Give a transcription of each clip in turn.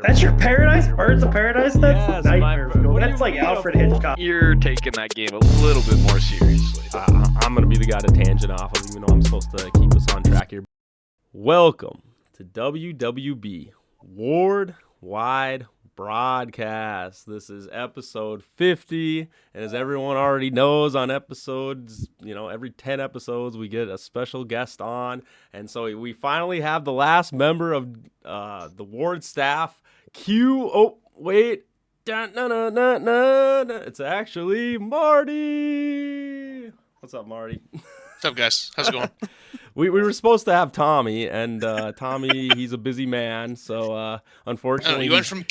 That's your paradise? Birds of Paradise? That's Yes, nightmare my- fuel. what do That's you like mean, a Alfred full- Hitchcock. You're taking that game a little bit more seriously. I'm going to be the guy to tangent off of, even though I'm supposed to keep us on track here. Welcome to WWB Worldwide Broadcast. This is episode 50, and as everyone already knows, on episodes, every 10 episodes, we get a special guest on, and so we finally have the last member of the Ward staff, Q. Oh, wait. Dun, dun, dun, dun, dun, dun. It's actually Marty. What's up, Marty? What's up, guys? How's it going? We were supposed to have Tommy, and Tommy, he's a busy man, so unfortunately, you went from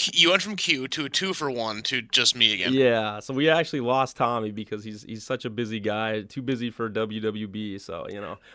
Q to a 2-for-1 to just me again. Yeah, so we actually lost Tommy because he's such a busy guy, too busy for WWB. So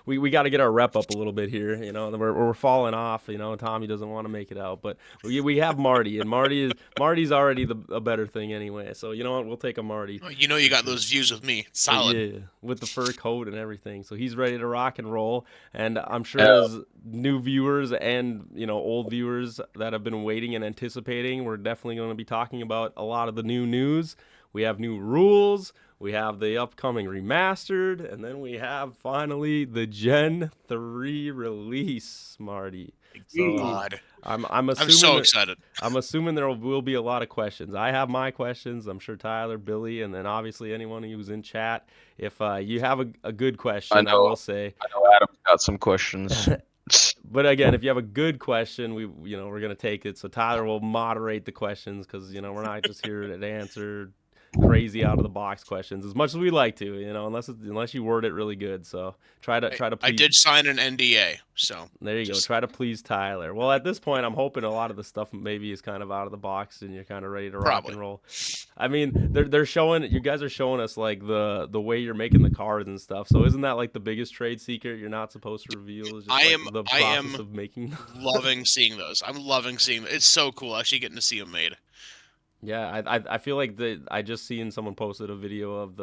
we got to get our rep up a little bit here. We're falling off. Tommy doesn't want to make it out, but we have Marty, and Marty's already a better thing anyway. So you know what, we'll take a Marty. You got those views with me. Solid. Yeah, with the fur coat and everything. So he's ready to rock and roll. And I'm sure as new viewers and old viewers that have been waiting and anticipating, we're definitely going to be talking about a lot of the new news. We have new rules. We have the upcoming remastered, and then we have finally the Gen 3 release, Marty. So, God. I'm so excited. I'm assuming there will be a lot of questions. I have my questions. I'm sure Tyler, Billy, and then obviously anyone who's in chat. If you have a good question, I will say. I know Adam's got some questions. But again, if you have a good question, we're gonna take it. So Tyler will moderate the questions because we're not just here to answer crazy out of the box questions as much as we like to, unless you word it really good. So try to please. I did sign an NDA, so there you go. Try to please Tyler. Well, at this point, I'm hoping a lot of the stuff maybe is kind of out of the box and you're kind of ready to rock and roll. I mean, they're showing, you guys are showing us like the way you're making the cards and stuff. So isn't that like the biggest trade secret you're not supposed to reveal? Is just the process of making. Loving seeing those. I'm loving seeing them. It's so cool actually getting to see them made. Yeah, I feel like I just seen someone posted a video of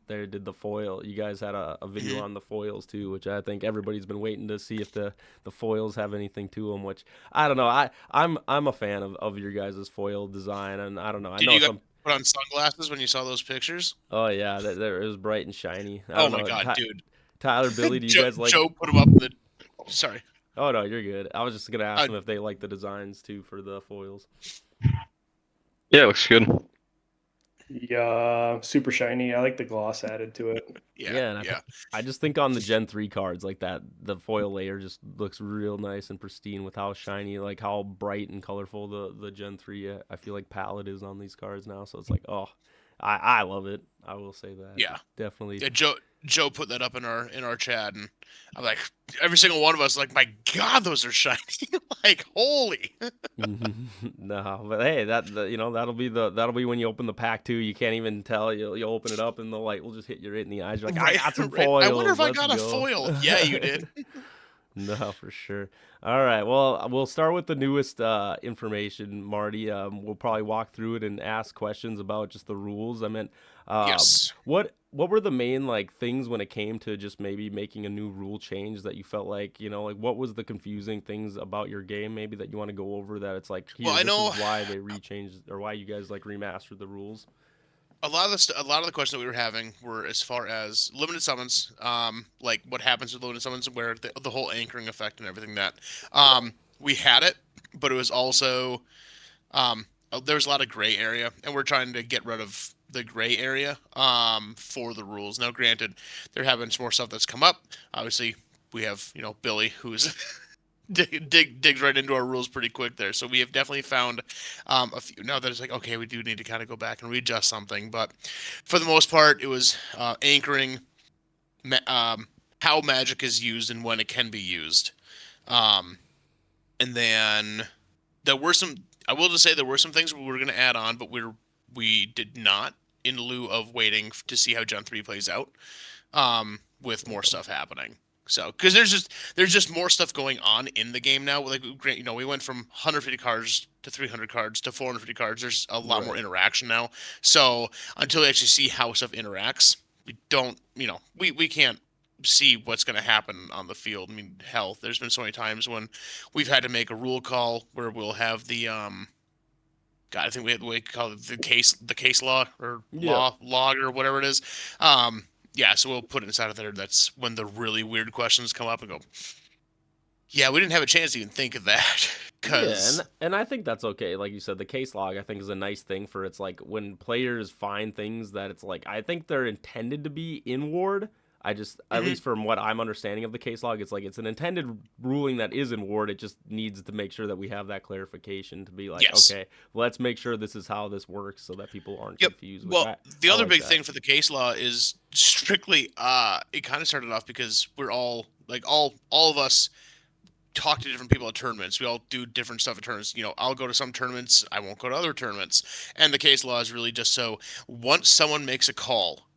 they did the foil. You guys had a video on the foils too, which I think everybody's been waiting to see if the foils have anything to them. Which I don't know. I'm a fan of your guys' foil design, and I don't know. Did you put on sunglasses when you saw those pictures? Oh yeah, it was bright and shiny. Oh my God, dude! Tyler, Billy, do you guys like? Joe put them up. Sorry. Oh no, you're good. I was just gonna ask them if they like the designs too for the foils. Yeah, it looks good. Yeah, super shiny. I like the gloss added to it. Yeah. I just think on the Gen 3 cards like that, the foil layer just looks real nice and pristine with how shiny, like how bright and colorful the Gen 3 I feel like palette is on these cards now. So it's like, oh, I love it. I will say that. Yeah, definitely. Yeah, Joe put that up in our chat, and I'm like, every single one of us, like, my God, those are shiny, like, holy. No, but hey, that'll be when you open the pack too. You can't even tell. You'll open it up, and the light will just hit you right in the eyes. You're like, I got some foils. I wonder if I Let's got a go. foil. Yeah, you did. No, for sure. All right. Well, we'll start with the newest information, Marty. We'll probably walk through it and ask questions about just the rules. I meant, yes. What were the main things when it came to just maybe making a new rule change that you felt like what was the confusing things about your game maybe that you want to go over that it's like this is why they rechanged or why you guys remastered the rules. A lot of the questions that we were having were as far as limited summons, like what happens with limited summons, where the whole anchoring effect and everything that we had it, but it was also there was a lot of gray area, and we're trying to get rid of the gray area for the rules. Now, granted, they're having some more stuff that's come up. Obviously, we have Billy, who's digs right into our rules pretty quick there. So we have definitely found a few now that it's like, okay, we do need to kind of go back and readjust something. But for the most part, it was anchoring how magic is used and when it can be used. And then there were some, I will just say there were some things we were going to add on, but we did not, in lieu of waiting to see how Gen 3 plays out with more stuff happening. So, because there's just more stuff going on in the game now. Like, we went from 150 cards to 300 cards to 450 cards. There's a lot more interaction now. So, until we actually see how stuff interacts, we don't, we can't see what's going to happen on the field. I mean, hell, there's been so many times when we've had to make a rule call where we'll have the God, I think we call it the case law or Yeah. log or whatever it is. Yeah, so we'll put it inside of there. That's when the really weird questions come up and go, yeah, we didn't have a chance to even think of that. Yeah, Because and I think that's okay. Like you said, the case log I think is a nice thing for it's like when players find things that it's like I think they're intended to be in Ward. I just at least from what I'm understanding of the case log, it's like it's an intended ruling that is in Ward. It just needs to make sure that we have that clarification to be like, yes. okay, let's make sure this is how this works so that people aren't Yep. confused. Well, the I other like big that. thing for the case law is strictly it kind of started off because we're all like all of us talk to different people at tournaments. We all do different stuff at tournaments. You know, I'll go to some tournaments, I won't go to other tournaments. And the case law is really just so once someone makes a call,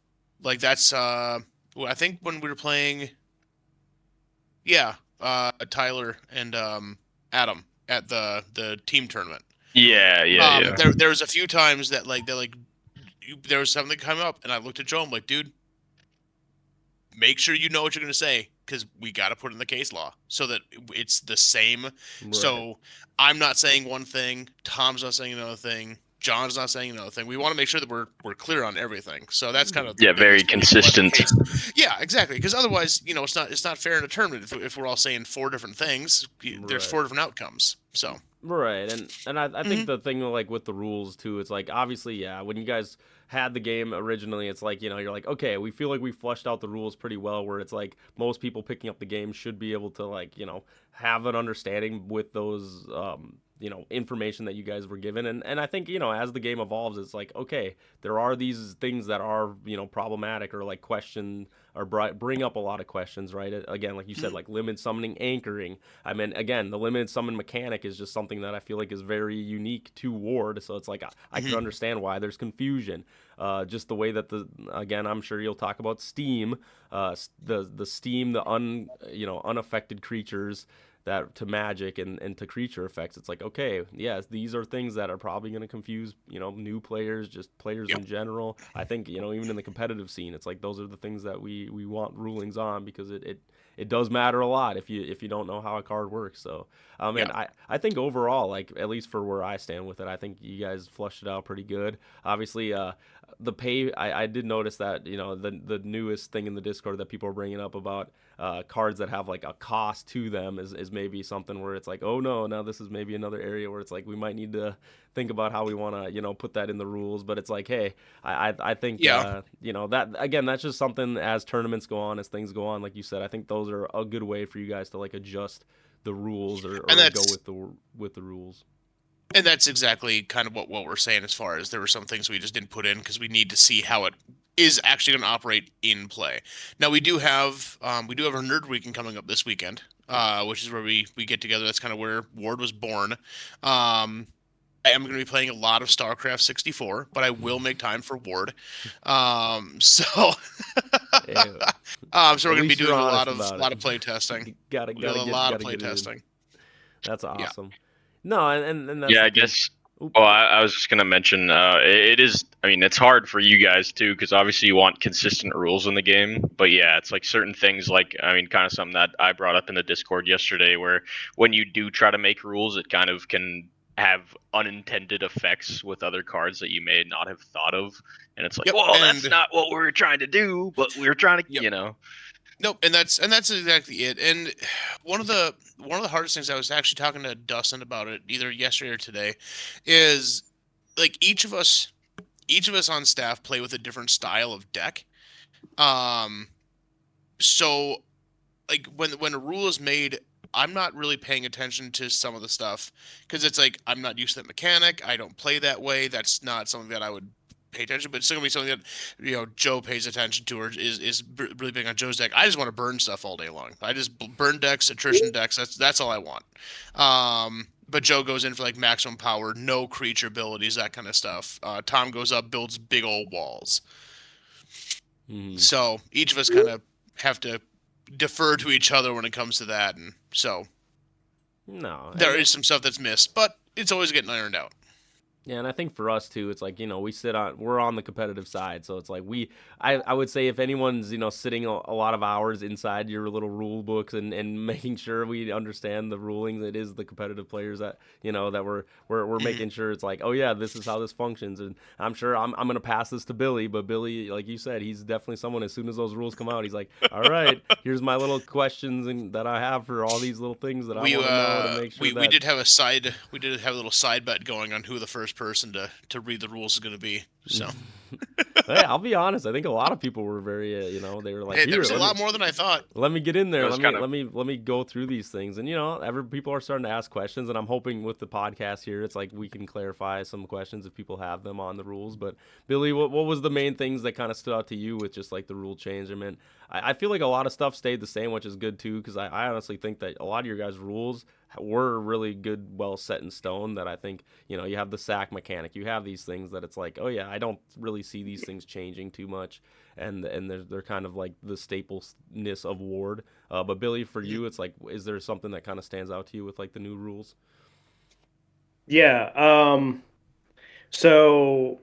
like that's well, I think when we were playing Tyler and Adam at the team tournament. Yeah. There was a few times that there was something come up and I looked at Joe, I'm like, dude, make sure you know what you're going to say because we got to put in the case law so that it's the same. Right. So I'm not saying one thing, Tom's not saying another thing, John's not saying another thing. We want to make sure that we're clear on everything. So that's kind of the very biggest reason why the consistent. case- Yeah, exactly. Because otherwise, you know, it's not fair in a tournament if we're all saying four different things. There's Right. four different outcomes. So Right, and I think the thing like with the rules too, it's like obviously yeah, when you guys had the game originally, it's like you're like okay, we feel like we fleshed out the rules pretty well, where it's like most people picking up the game should be able to like have an understanding with those information that you guys were given, and I think as the game evolves, it's like okay, there are these things that are problematic or like question or bring up a lot of questions, right? Again, like you said, like limited summoning, anchoring. I mean, again, the limited summon mechanic is just something that I feel like is very unique to Ward. So it's like I can understand why there's confusion. Just the way that again, I'm sure you'll talk about Steam, the Steam, the unaffected creatures that to magic and to creature effects. It's like okay, yes, these are things that are probably going to confuse new players, just players in general. I think even in the competitive scene, it's like those are the things that we want rulings on because it does matter a lot if you don't know how a card works. So and I think overall, like at least for where I stand with it, I think you guys flushed it out pretty good. Obviously the pay, I did notice that the newest thing in the Discord that people are bringing up about cards that have like a cost to them is maybe something where it's like, oh no, now this is maybe another area where it's like we might need to think about how we want to put that in the rules. But it's like, hey, I think that again, that's just something as tournaments go on, as things go on, like you said, I think those are a good way for you guys to like adjust the rules or go with the rules. And that's exactly kind of what we're saying as far as there were some things we just didn't put in because we need to see how it is actually going to operate in play. Now we do have our Nerd Weekend coming up this weekend, which is where we get together. That's kind of where Ward was born. I am going to be playing a lot of StarCraft 64, but I will make time for Ward. So we're going to be doing a lot of play testing. Gotta a lot of play testing. That's awesome. No, and that's I guess. Well, I was just gonna mention it is. I mean, it's hard for you guys too because obviously you want consistent rules in the game. But yeah, it's like certain things. Like I mean, kind of something that I brought up in the Discord yesterday, where when you do try to make rules, it kind of can have unintended effects with other cards that you may not have thought of, and it's like, well, that's not what we were trying to do, but we were trying to, Nope, and that's exactly it. And one of the hardest things, I was actually talking to Dustin about it either yesterday or today, is like each of us on staff play with a different style of deck. So like when a rule is made, I'm not really paying attention to some of the stuff because it's like I'm not used to that mechanic. I don't play that way. That's not something that I would pay attention, but it's still gonna be something that Joe pays attention to or is really big on Joe's deck. I just want to burn stuff all day long. I just burn decks, attrition decks. That's all I want. But Joe goes in for like maximum power, no creature abilities, that kind of stuff. Tom goes up, builds big old walls. So each of us kind of have to defer to each other when it comes to that, and so there is some stuff that's missed, but it's always getting ironed out. Yeah, and I think for us too, it's like, we're on the competitive side. So it's like I would say if anyone's, sitting a lot of hours inside your little rule books and making sure we understand the rulings, it is the competitive players that, that we're Mhm. making sure it's like, oh yeah, this is how this functions. And I'm sure I'm going to pass this to Billy, but Billy, like you said, he's definitely someone, as soon as those rules come out, he's like, all right, here's my little questions that I have for all these little things that I We want to know to make sure we that. did have a little side bet going on who the first person to read the rules is going to be. So Hey, I'll be honest. I think a lot of people were very, they were like, hey, there here, was a lot more than I thought. let me get in It there. was Let me kind of let me go through these things. And every people are starting to ask questions, and I'm hoping with the podcast here, it's like we can clarify some questions if people have them on the rules. But Billy, what was the main things that kind of stood out to you with just like the rule change? I mean, I feel like a lot of stuff stayed the same, which is good too, because I honestly think that a lot of your guys' rules were really good, well set in stone. That I think you have the sack mechanic, you have these things that it's like, oh yeah, I don't really see these things changing too much, and they're kind of like the staplesness of Ward. But Billy, for you, it's like, is there something that kind of stands out to you with like the new rules? Yeah. So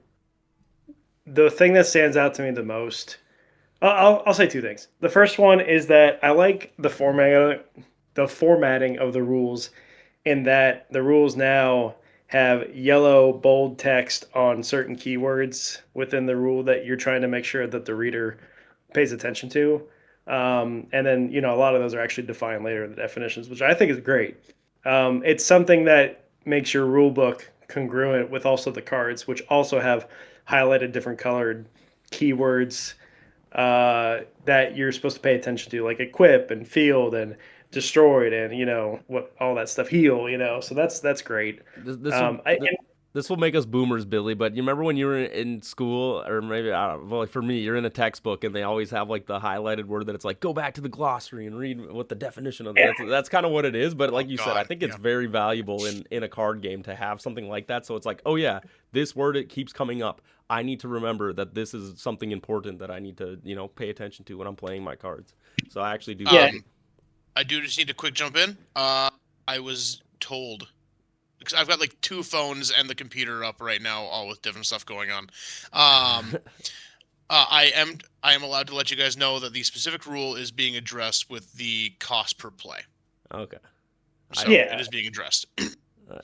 the thing that stands out to me the most, I'll say two things. The first one is that I like the formatting of the rules, in that the rules now have yellow bold text on certain keywords within the rule that you're trying to make sure that the reader pays attention to. And then, a lot of those are actually defined later in the definitions, which I think is great. It's something that makes your rule book congruent with also the cards, which also have highlighted different colored keywords that you're supposed to pay attention to, like equip and field and destroyed and what all that stuff heal. So that's great. This this will Um, I, th- this will make us boomers, Billy. But you remember when you were in school, or maybe I don't know, well, like for me, you're in a textbook, and they always have like the highlighted word that it's like, go back to the glossary and read what the definition of yeah, that's kind of what it is. But Oh like you said, I God, think it's yeah. very valuable in a card game to have something like that. So it's like, oh yeah, this word, it keeps coming up. I need to remember that this is something important that I need to pay attention to when I'm playing my cards. So I actually do yeah, like Um, I do just need to quick jump in. I was told because I've got like two phones and the computer up right now, all with different stuff going on. Um, it. I am allowed to let you guys know that the specific rule is being addressed with the cost per play. Okay. I So yeah, it is being addressed.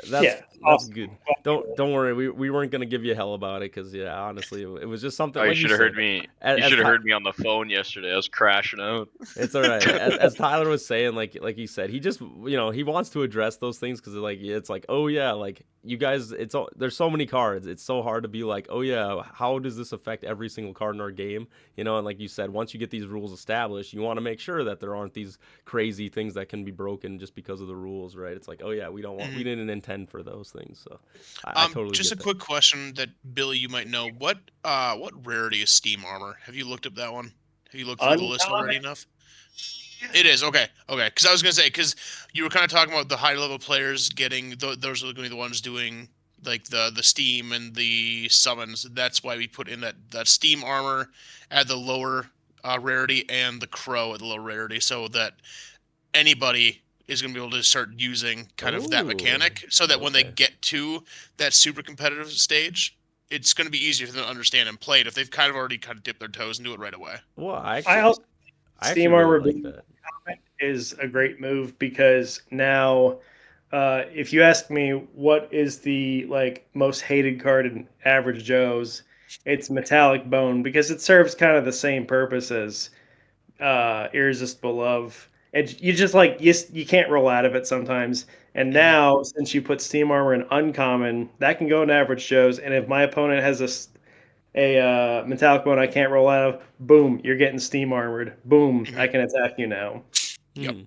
That's yeah. that's Awesome. good. Don't worry. We weren't gonna give you hell about it because yeah, honestly, it was just something oh, you like you should have heard said. me. As, You as should have Ty- heard me on the phone yesterday. I was crashing out. it's all right. As Tyler was saying, like he said, he just he wants to address those things because like it's like, oh yeah, like you guys, there's so many cards. It's so hard to be like, oh yeah, how does this affect every single card in our game? And like you said, once you get these rules established, you want to make sure that there aren't these crazy things that can be broken just because of the rules, right? It's like, oh yeah, we Mhm. didn't intend for those things. So I totally Just a get that. quick question that Billy, you might know. What rarity is Steam Armor? Have you looked up that one? Have you looked through the list Uncommon. already enough? It is okay. Okay, because I was gonna say because you were kind of talking about the high level players getting those are going to be the ones doing like the Steam and the summons. That's why we put in that Steam Armor at the lower rarity and the Crow at the lower rarity, so that anybody is going to be able to start using kind of that Oh, mechanic, so that when they okay. get to that super competitive stage, it's going to be easier for them to understand and play it if they've kind of already kind of dipped their toes and do it right away. Well, I also I actually Steam really Armor like that. is a great move because now, if you ask me what is the like most hated card in Average Joe's, it's Metallic Bone because it serves kind of the same purpose as Irresistible Love. And you just like you can't roll out of it sometimes. And Mhm. now since you put Steam Armor in uncommon, that can go in Average Joe's. And if my opponent has a metallic bone I can't roll out of, boom, you're getting Steam Armored. Boom, I Mhm. can attack you now. Yep. Hmm.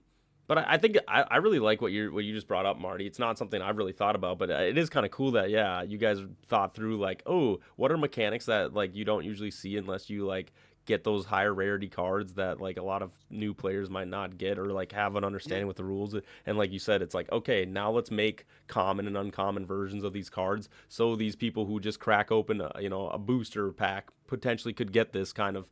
But I think I really like what you just brought up, Marty. It's not something I've really thought about, but it is kind of cool that yeah, you guys thought through like, oh, what are mechanics that like you don't usually see unless you like get those higher rarity cards that like a lot of new players might not get or like have an Mhm. understanding with the rules. And like you said, it's like okay, now let's make common and uncommon versions of these cards so these people who just crack open a booster pack potentially could get this kind of,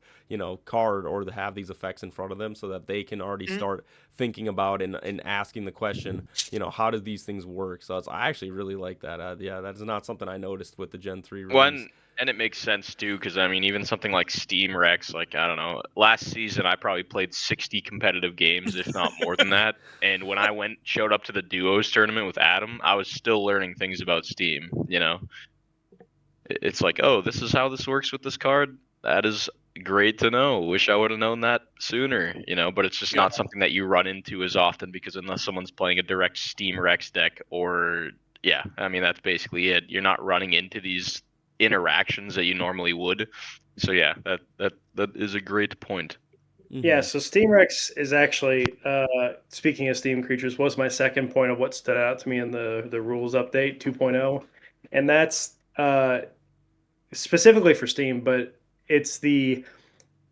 card or to have these effects in front of them so that they can already start thinking about and asking the question, how do these things work? So I actually really like that. Yeah, that's not something I noticed with the Gen 3 release. And it makes sense too, because I mean, even something like Steam Rex, like I don't know, last season I probably played 60 competitive games, if not more than that. And when I showed up to the duos tournament with Adam, I was still learning things about Steam. It's like, oh, this is how this works with this card. That is great to know. Wish I would have known that sooner. But it's just not something that you run into as often, because unless someone's playing a direct Steam Rex deck, or yeah, I mean that's basically it. You're not running into these interactions that you normally would. So yeah, that is a great point. Yeah, so Steam Rex is actually, speaking of Steam creatures, was my second point of what stood out to me in the rules update 2.0. And that's specifically for Steam, but it's the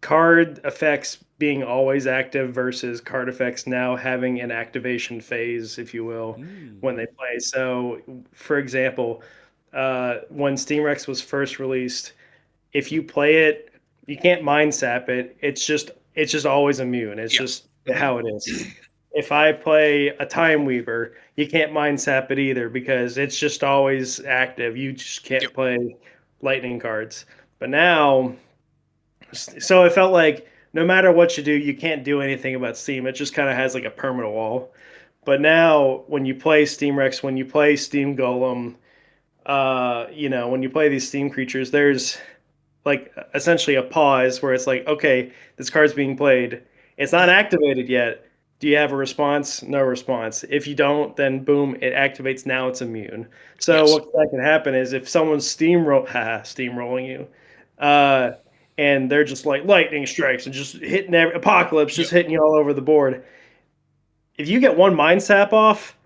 card effects being always active versus card effects now having an activation phase, if you will, when they play. So, for example, when Steam Rex was first released, if you play it, you can't mind sap it. It's just always immune. It's Yeah. just how it is. If I play a Time Weaver, you can't mind sap it either because it's just always active. You just can't Yep. play lightning cards. But now, so it felt like no matter what you do, you can't do anything about Steam. It just kind of has like a permanent wall. But now, when you play Steam Rex, when you play Steam Golem, when you play these Steam creatures, there's like essentially a pause where it's like, okay, this card's being played. It's not activated yet. Do you have a response? No response. If you don't, then boom, it activates. Now it's immune. So Yes. what that can happen is if someone's steamrolling you, uh, and they're just like lightning strikes and just hitting apocalypse, just Yep. hitting you all over the board. If you get one mind sap off,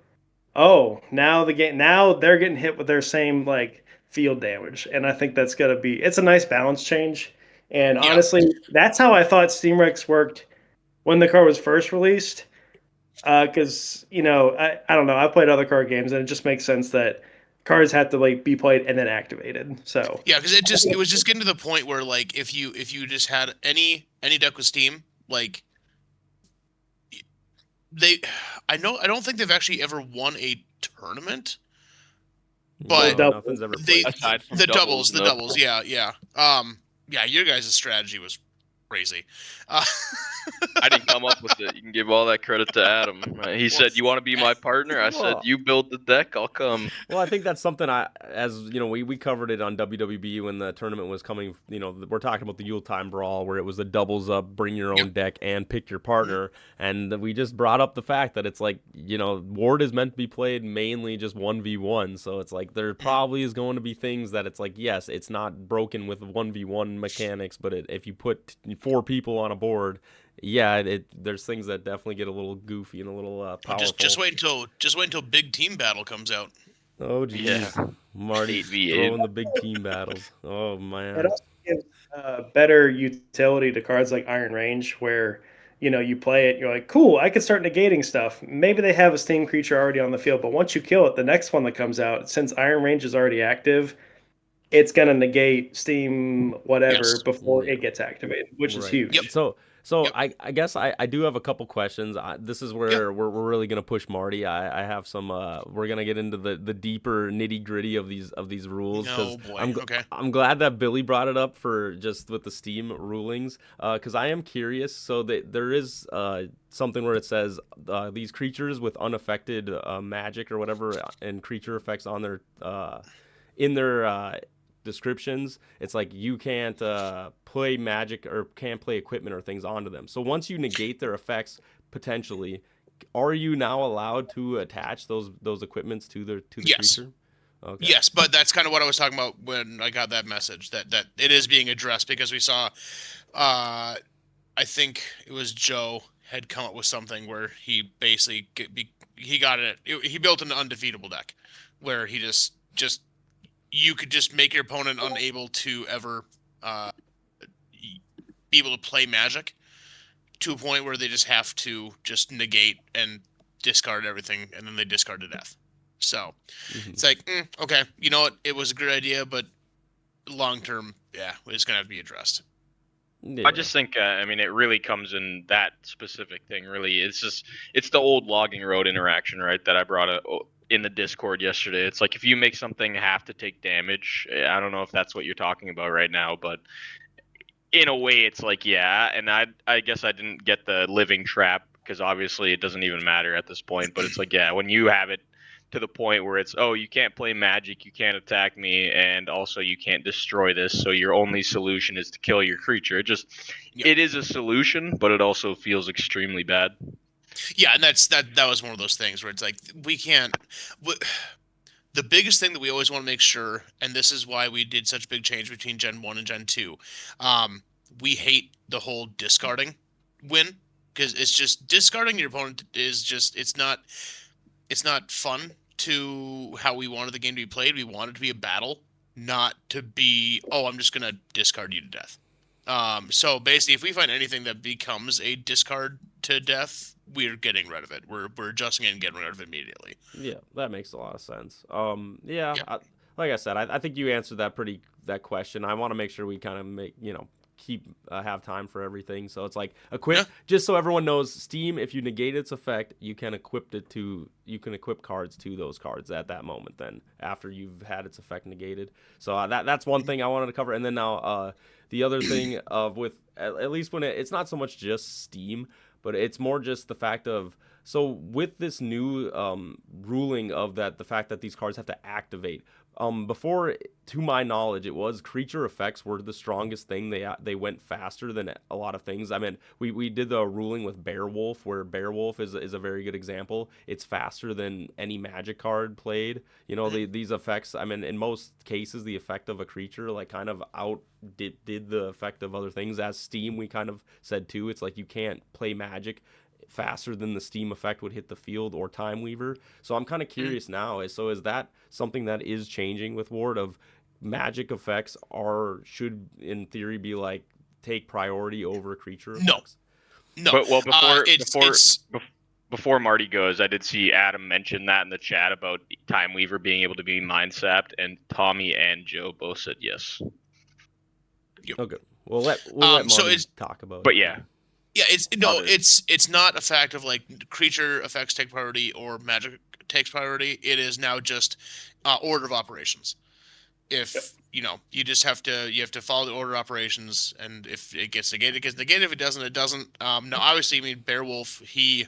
oh, now they're getting hit with their same like field damage, and I think that's gonna be it's a nice balance change. And Yeah. honestly, that's how I thought Steamrex worked when the card was first released. Because I don't know, I played other card games, and it just makes sense that cards have to like be played and then activated. So Yeah, because it was just getting to the point where like if you just had any deck with Steam, like they I don't think they've actually ever won a tournament, well, but No, double. nothing's ever they played. Aside from the doubles, doubles, the no. doubles, yeah. Yeah, your guys' strategy was crazy. Uh, I didn't come up with it. You can give all that credit to Adam. He said, "You want to be my partner?" I said, Well, "You build the deck, I'll come." Well, I think that's something we covered it on WWB when the tournament was coming. We're talking about the Yuletime Brawl where it was a doubles up, bring your Yep. own deck and pick your partner. And we just brought up the fact that it's like, Ward is meant to be played mainly just 1v1. So it's like there probably is going to be things that it's like, yes, it's not broken with 1v1 mechanics, but if you put 4 people on a board, yeah, there's things that definitely get a little goofy and a little powerful. just wait until Big Team Battle comes out. Oh, Yeah, jeez. Marty 8v8. throwing the big team battles. Oh, It man. also gives better utility to cards like Iron Range, where you play it, you're like, cool, I can start negating stuff. Maybe they have a Steam creature already on the field, but once you kill it, the next one that comes out, since Iron Range is already active, it's gonna negate Steam whatever Yes. before Yeah. it gets activated, which is Right. Yep. huge. So Yep. I guess I do have a couple questions. This is Yeah. where we're really gonna push Marty. I have some. We're gonna get into the deeper nitty gritty of these rules because No boy. Okay. I'm glad that Billy brought it up for just with the Steam rulings because I am curious. So there is something where it says these creatures with unaffected magic or whatever and creature effects on their in their descriptions, it's like you can't play magic or can't play equipment or things onto them. So once you negate their effects potentially, are you now allowed to attach those equipments to the Yes. creature? Okay. Yes, but that's kind of what I was talking about when I got that message that it is being addressed because we saw, I think it was Joe had come up with something where he basically he got it. He built an undefeatable deck where he just you could just make your opponent unable to ever be able to play Magic to a point where they just have to just negate and discard everything, and then they discard to death. So Mhm. it's like, okay, you know what? It was a good idea, but long term, yeah, it's gonna have to be addressed. Yeah. I just think, I mean, it really comes in that specific thing. Really, it's the old logging road interaction, right? That I brought in the Discord yesterday. It's like if you make something have to take damage. I don't know if that's what you're talking about right now, but in a way, it's like yeah. And I guess I didn't get the living trap because obviously it doesn't even matter at this point. But it's like yeah, when you have it to the point where it's oh you can't play magic, you can't attack me, and also you can't destroy this, so your only solution is to kill your creature. Yep. It is a solution, but it also feels extremely bad. Yeah, and that was one of those things where it's like we can't. The biggest thing that we always want to make sure, and this is why we did such a big change between Gen 1 and Gen 2, we hate the whole discarding win because it's just discarding your opponent is just it's not fun to how we wanted the game to be played. We want it to be a battle, not to be oh I'm just gonna discard you to death. So basically, if we find anything that becomes a discard to death, we're getting rid of it. We're adjusting it and getting rid of it immediately. Yeah, that makes a lot of sense. Yeah, Yeah. like I said, I think you answered that question. I want to make sure we kind of keep have time for everything. So it's like equip, Yeah. just so everyone knows. Steam, if you negate its effect, you can equip cards to those cards at that moment. Then after you've had its effect negated. So that's one thing I wanted to cover. And then now the other thing of with at least when it's not so much just Steam, but it's more just the fact of so with this new ruling of that the fact that these cards have to activate. Before, to my knowledge, it was creature effects were the strongest thing. They went faster than a lot of things. I mean, we did the ruling with Beowulf, where Beowulf is a very good example. It's faster than any magic card played. You know, these effects. I mean, in most cases, the effect of a creature like kind of did the effect of other things. As Steam, we kind of said too. It's like you can't play magic faster than the Steam effect would hit the field or Time Weaver. So I'm kind of curious now. Is that something that is changing with Ward of magic effects should in theory be like take priority over creature No, effects? no. But well, It's before Marty goes, I did see Adam mention that in the chat about Time Weaver being able to be mind sapped, and Tommy and Joe both said yes. Okay. We'll let Marty so it's talk about But it. yeah, yeah, Others. it's not a fact of like creature effects take priority or magic takes priority. It is now just order of operations. If you just have to follow the order of operations, and if it gets negated, it gets negated. If it doesn't, it doesn't. Now, obviously, I mean, Beowulf, he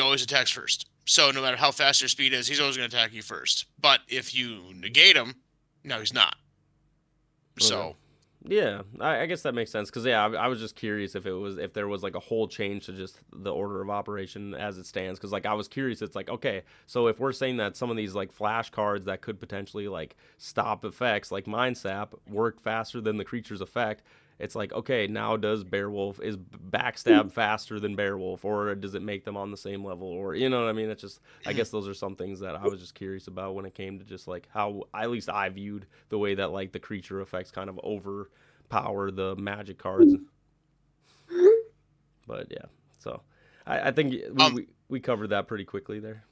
always attacks first. So no matter how fast your speed is, he's always going to attack you first. But if you negate him, no, he's not. So. Okay. Yeah, I guess that makes sense because I was just curious if there was like a whole change to just the order of operation as it stands because like I was curious. It's like okay, so if we're saying that some of these like flash cards that could potentially like stop effects like Mind Sap work faster than the creature's effect, it's like okay, now does Beowulf is backstab faster than Beowulf or does it make them on the same level or you know what I mean? It's just I guess those are some things that I was just curious about when it came to just like how at least I viewed the way that like the creature effects kind of overpower the magic cards. But yeah, so I think we covered that pretty quickly there.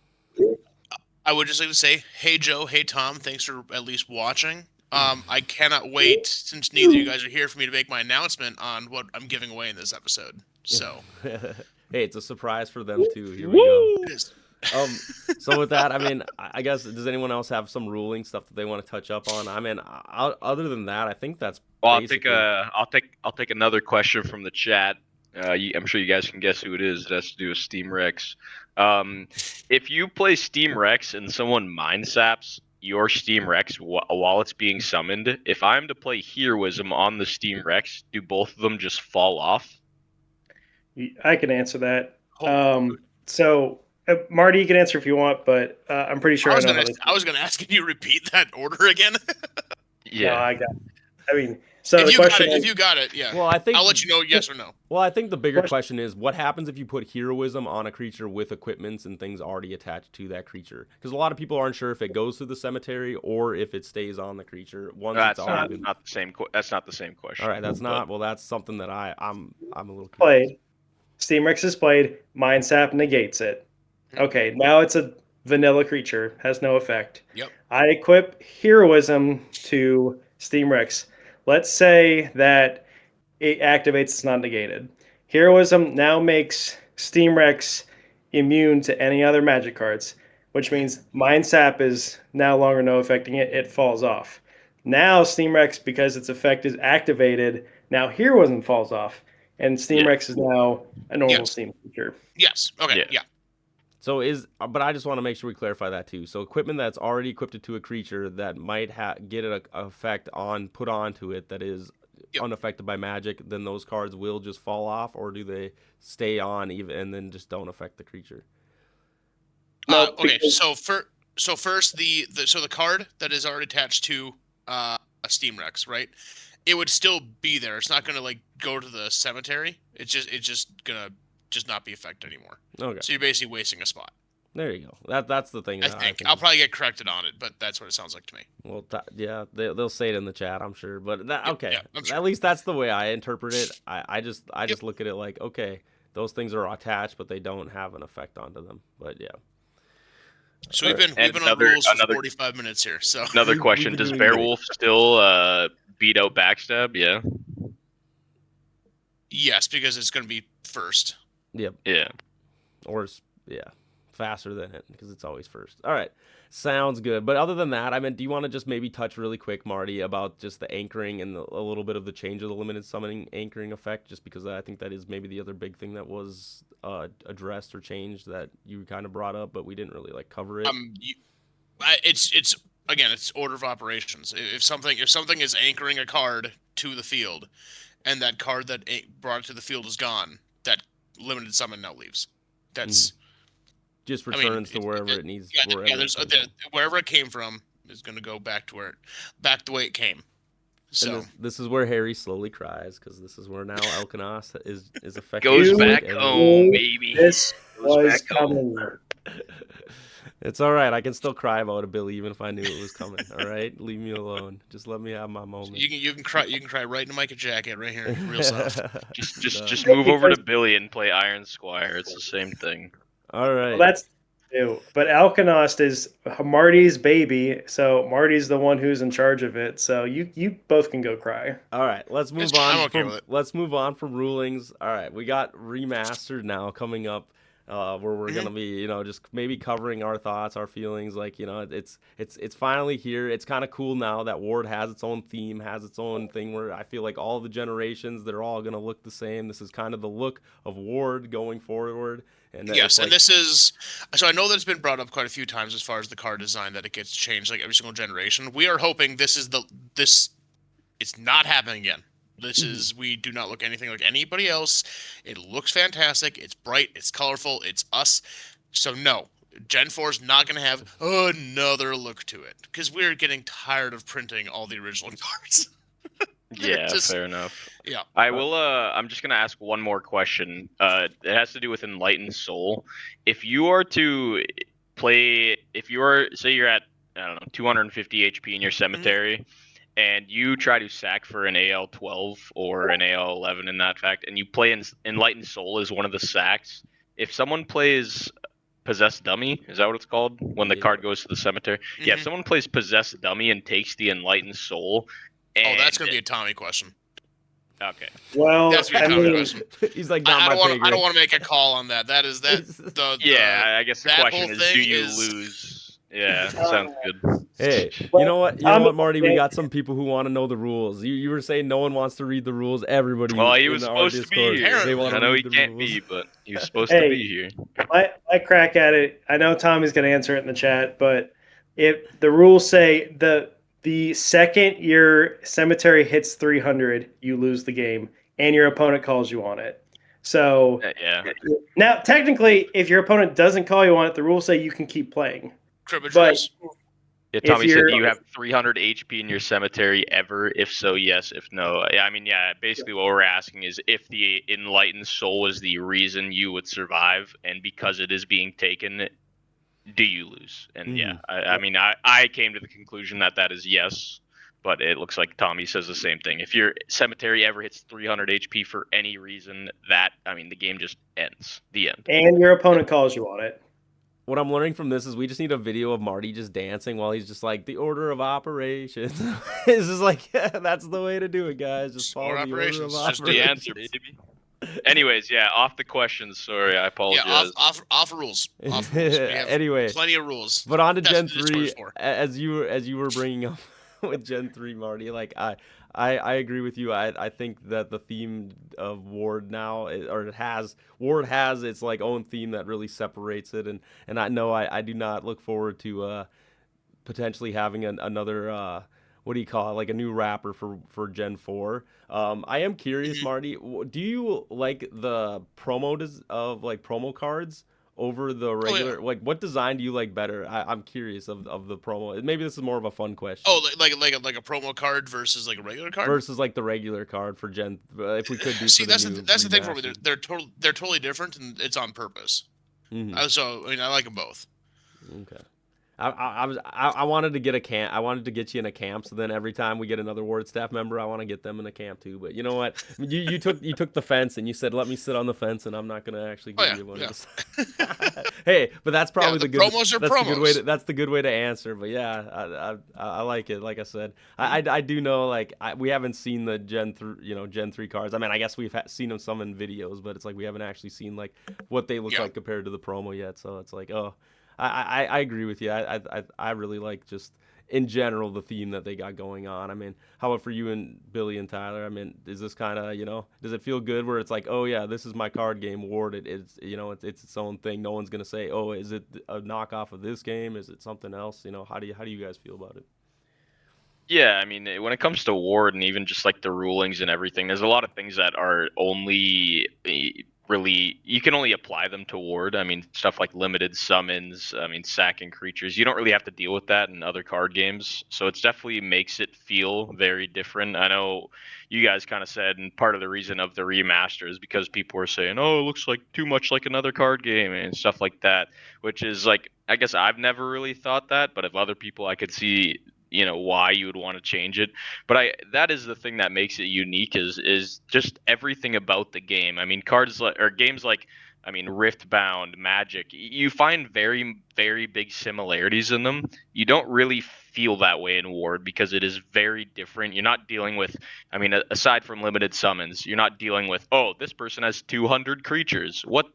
I would just like to say, hey Joe, hey Tom, thanks for at least watching. I cannot wait, since neither of you guys are here, for me to make my announcement on what I'm giving away in this episode. So, Hey, it's a surprise for them too. Here we go. it is. So with that, I mean, I guess does anyone else have some ruling stuff that they want to touch up on? I mean, other than that, I think that's well, basically. I'll take another question from the chat. I'm sure you guys can guess who it is. It has to do with Steam Rex. If you play Steam Rex and someone mind saps your Steam Rex while it's being summoned, if I'm to play Heroism on the Steam Rex, do both of them just fall off? I can answer that. So Marty, you can answer if you want, but I'm pretty sure I know how this. I was gonna ask, can you repeat that order again? No, I got it. I mean, so if the you question got it, is, if you got it, yeah. Well, I think I'll let you know yes or no. Well, I think the bigger question is what happens if you put heroism on a creature with equipments and things already attached to that creature? Because a lot of people aren't sure if it goes to the cemetery or if it stays on the creature once That's it's already been. not the same. That's not the same question. All right, that's not. Well, that's something that I'm a little played. Steam Rex is played. Mind Sap negates it. Okay, now it's a vanilla creature, has no effect. Yep. I equip heroism to Steam Rex. Let's say that it activates, it's not negated. Heroism now makes Steam Rex immune to any other magic cards, which Mhm. means Mind Sap is no longer no affecting it, it falls off. Now Steam Rex, because its effect is activated, now Heroism falls off, and Steam Yeah. Rex is now a normal Yes. Steam creature. Yes. Okay. Yeah. Yeah. So but I just want to make sure we clarify that too. So equipment that's already equipped to a creature that might get an effect put onto it that is Yep. unaffected by magic, then those cards will just fall off, or do they stay on even and then just don't affect the creature? No, Okay. because So first the card that is already attached to a Steam Rex, right? It would still be there. It's not gonna like go to the cemetery. It's just gonna just not be affected anymore. Okay, So you're basically wasting a spot. there you go. That's the thing I that I think think. I'll probably get corrected on it, but that's what it sounds like to me. Well, yeah, they'll say it in the chat, I'm sure. But Yep, okay, yeah, I'm sure. at least that's the way I interpret it. I just Yep. look at it like, okay, those things are attached, but they don't have an effect onto them. But yeah, So all we've right. been And on rules for 45 minutes here. So another We've question: been does doing great. Beowulf still beat out Backstab? Yeah. yes, because it's gonna be first. Yep. Yeah. Or yeah, faster than it because it's always first. All right, sounds good. But other than that, I mean, do you want to just maybe touch really quick, Marty, about just the anchoring and a little bit of the change of the limited summoning anchoring effect? Just because I think that is maybe the other big thing that was addressed or changed that you kind of brought up, but we didn't really like cover it. It's again, it's order of operations. If something is anchoring a card to the field, and that card that brought it to the field is gone, that limited summon now leaves. That's Just I mean, returns to wherever it needs. yeah, Wherever yeah. it There's came from. wherever it came from is going to go back to back the way it came. So And this is where Harry slowly cries because this is where now Elkanos is affected. Goes You back everyone. home, baby. this Goes was back home. coming. It's all right. I can still cry about a Billy even if I knew it was coming. All right, leave me alone. Just let me have my moment. you can cry right in a Micah jacket right here, real soft. Just move over to Billy and play Iron Squire. It's the same thing. All right. Well, that's new. But Alkanost is Marty's baby, so Marty's the one who's in charge of it. So you both can go cry. All right, let's move I'm on. okay with it. Let's move on from rulings. All right, we got remastered now coming up, where we're gonna be, just maybe covering our thoughts, our feelings. Like, it's finally here. It's kind of cool now that Ward has its own theme, has its own thing. Where I feel like all the generations, they're all gonna look the same. This is kind of the look of Ward going forward. And Yes, like, and this is so I know that it's been brought up quite a few times as far as the card design that it gets changed like every single generation. We are hoping this is it's not happening again. This is we do not look anything like anybody else. It looks fantastic. It's bright. It's colorful. It's us. So no, Gen 4 is not going to have another look to it because we're getting tired of printing all the original cards. Yeah, Just- fair enough. Yeah. I will. I'm just gonna ask one more question. It has to do with Enlightened Soul. If you are to play, say you're at, I don't know, 250 HP in your cemetery, and you try to sack for an AL 12 or an AL 11 in that fact, and you play Enlightened Soul as one of the sacks. If someone plays Possessed Dummy, is that what it's called when the Yeah. card goes to the cemetery? Yeah, if Mhm. someone plays Possessed Dummy and takes the Enlightened Soul. Oh, that's going and- to be a Tommy question. Okay. Well, That's I a Tommy mean, question. he's like, not I my don't want. pay I don't grade. want to make a call on that. That is Yeah, I guess the that question whole is, thing do you is- lose? Yeah, sounds good. Hey, Well, you know what? Tommy- Marty? We got some people who want to know the rules. You were saying no one wants to read the rules. Everybody. Well, he in was our supposed to be Discord, here. They want I to know read he the can't rules. be, but he was supposed to Hey. be here. my crack at it. I know Tommy's going to answer it in the chat, but if the rules say the second your cemetery hits 300, you lose the game, and your opponent calls you on it. So Yeah. now, technically, if your opponent doesn't call you on it, the rules say you can keep playing. cribbage But rules. Yeah, If Tommy said, you're- do you have 300 HP in your cemetery ever? If so, yes. If no, yeah, I mean, yeah, basically what we're asking is if the Enlightened Soul is the reason you would survive, and because it is being taken, do you lose? And yeah, I mean, I came to the conclusion that is yes, but it looks like Tommy says the same thing. If your cemetery ever hits 300 HP for any reason, the game just ends. The end. and your opponent calls you on it. what I'm learning from this is we just need a video of Marty just dancing while he's just like the order of operations. It's just like that's the way to do it, guys. Just follow Order the order of operations, just The operations. answer, baby. Anyways, yeah, off the questions. Sorry, I Yeah, apologize. off rules. Off rules. We have Anyway, plenty of rules. but on to That's Gen what the Discord 3, is for. as you were bringing up with Gen 3, Marty, like I agree with you. I think that the theme of Ward now, Ward has its like own theme that really separates it, and I know I do not look forward to potentially having another what do you call it, like a new wrapper for Gen 4. I am curious, Mhm. Marty, do you like the of like promo cards over the Oh yeah. regular, like what design do you like better? I'm curious of the promo. Maybe this is more of a fun question Oh, like a promo card versus like a regular card. versus like the regular card for Gen, if we could do for See, the new that's the thing for me. remastered. They're totally different, and it's on purpose. Hmm. So I mean, I like them both. Okay. I wanted to get I wanted to get you in a camp, so then every time we get another ward staff member, I want to get them in a camp too. But you know what? You took the fence and you said let me sit on the fence, and I'm not gonna actually Oh give yeah, you one yeah. of the. Hey, but that's Yeah, probably the the good. promos are That's the good way. promos. That's the good way to answer. But yeah, I like it. Like I said, I do know like we haven't seen the Gen 3 cards. I mean, I guess we've seen them some in videos, but it's like we haven't actually seen like what they look Yeah. like compared to the promo yet. So it's like oh. I agree with you. I really like just in general the theme that they got going on. I mean, how about for you and Billy and Tyler? I mean, is this kind of does it feel good where it's like, oh yeah, this is my card game Ward. It's it's its own thing. No one's gonna say, oh, is it a knockoff of this game? Is it something else? How do you guys feel about it? Yeah, I mean, when it comes to Ward and even just like the rulings and everything, there's a lot of things that are only really you can only apply them to Ward. I mean, stuff like limited summons, I mean, sacking creatures. You don't really have to deal with that in other card games, so it's definitely makes it feel very different. I know you guys kind of said, and part of the reason of the remaster is because people were saying, "Oh, it looks like too much like another card game" and stuff like that, which is like I guess I've never really thought that, but if other people I could see why you would want to change it, but I that is the thing that makes it unique is just everything about the game. I mean, cards like or games like I mean Riftbound, Magic, you find very big similarities in them. You don't really feel that way in Ward because it is very different. You're not dealing with I mean aside from limited summons, you're not dealing with oh, this person has 200 creatures. What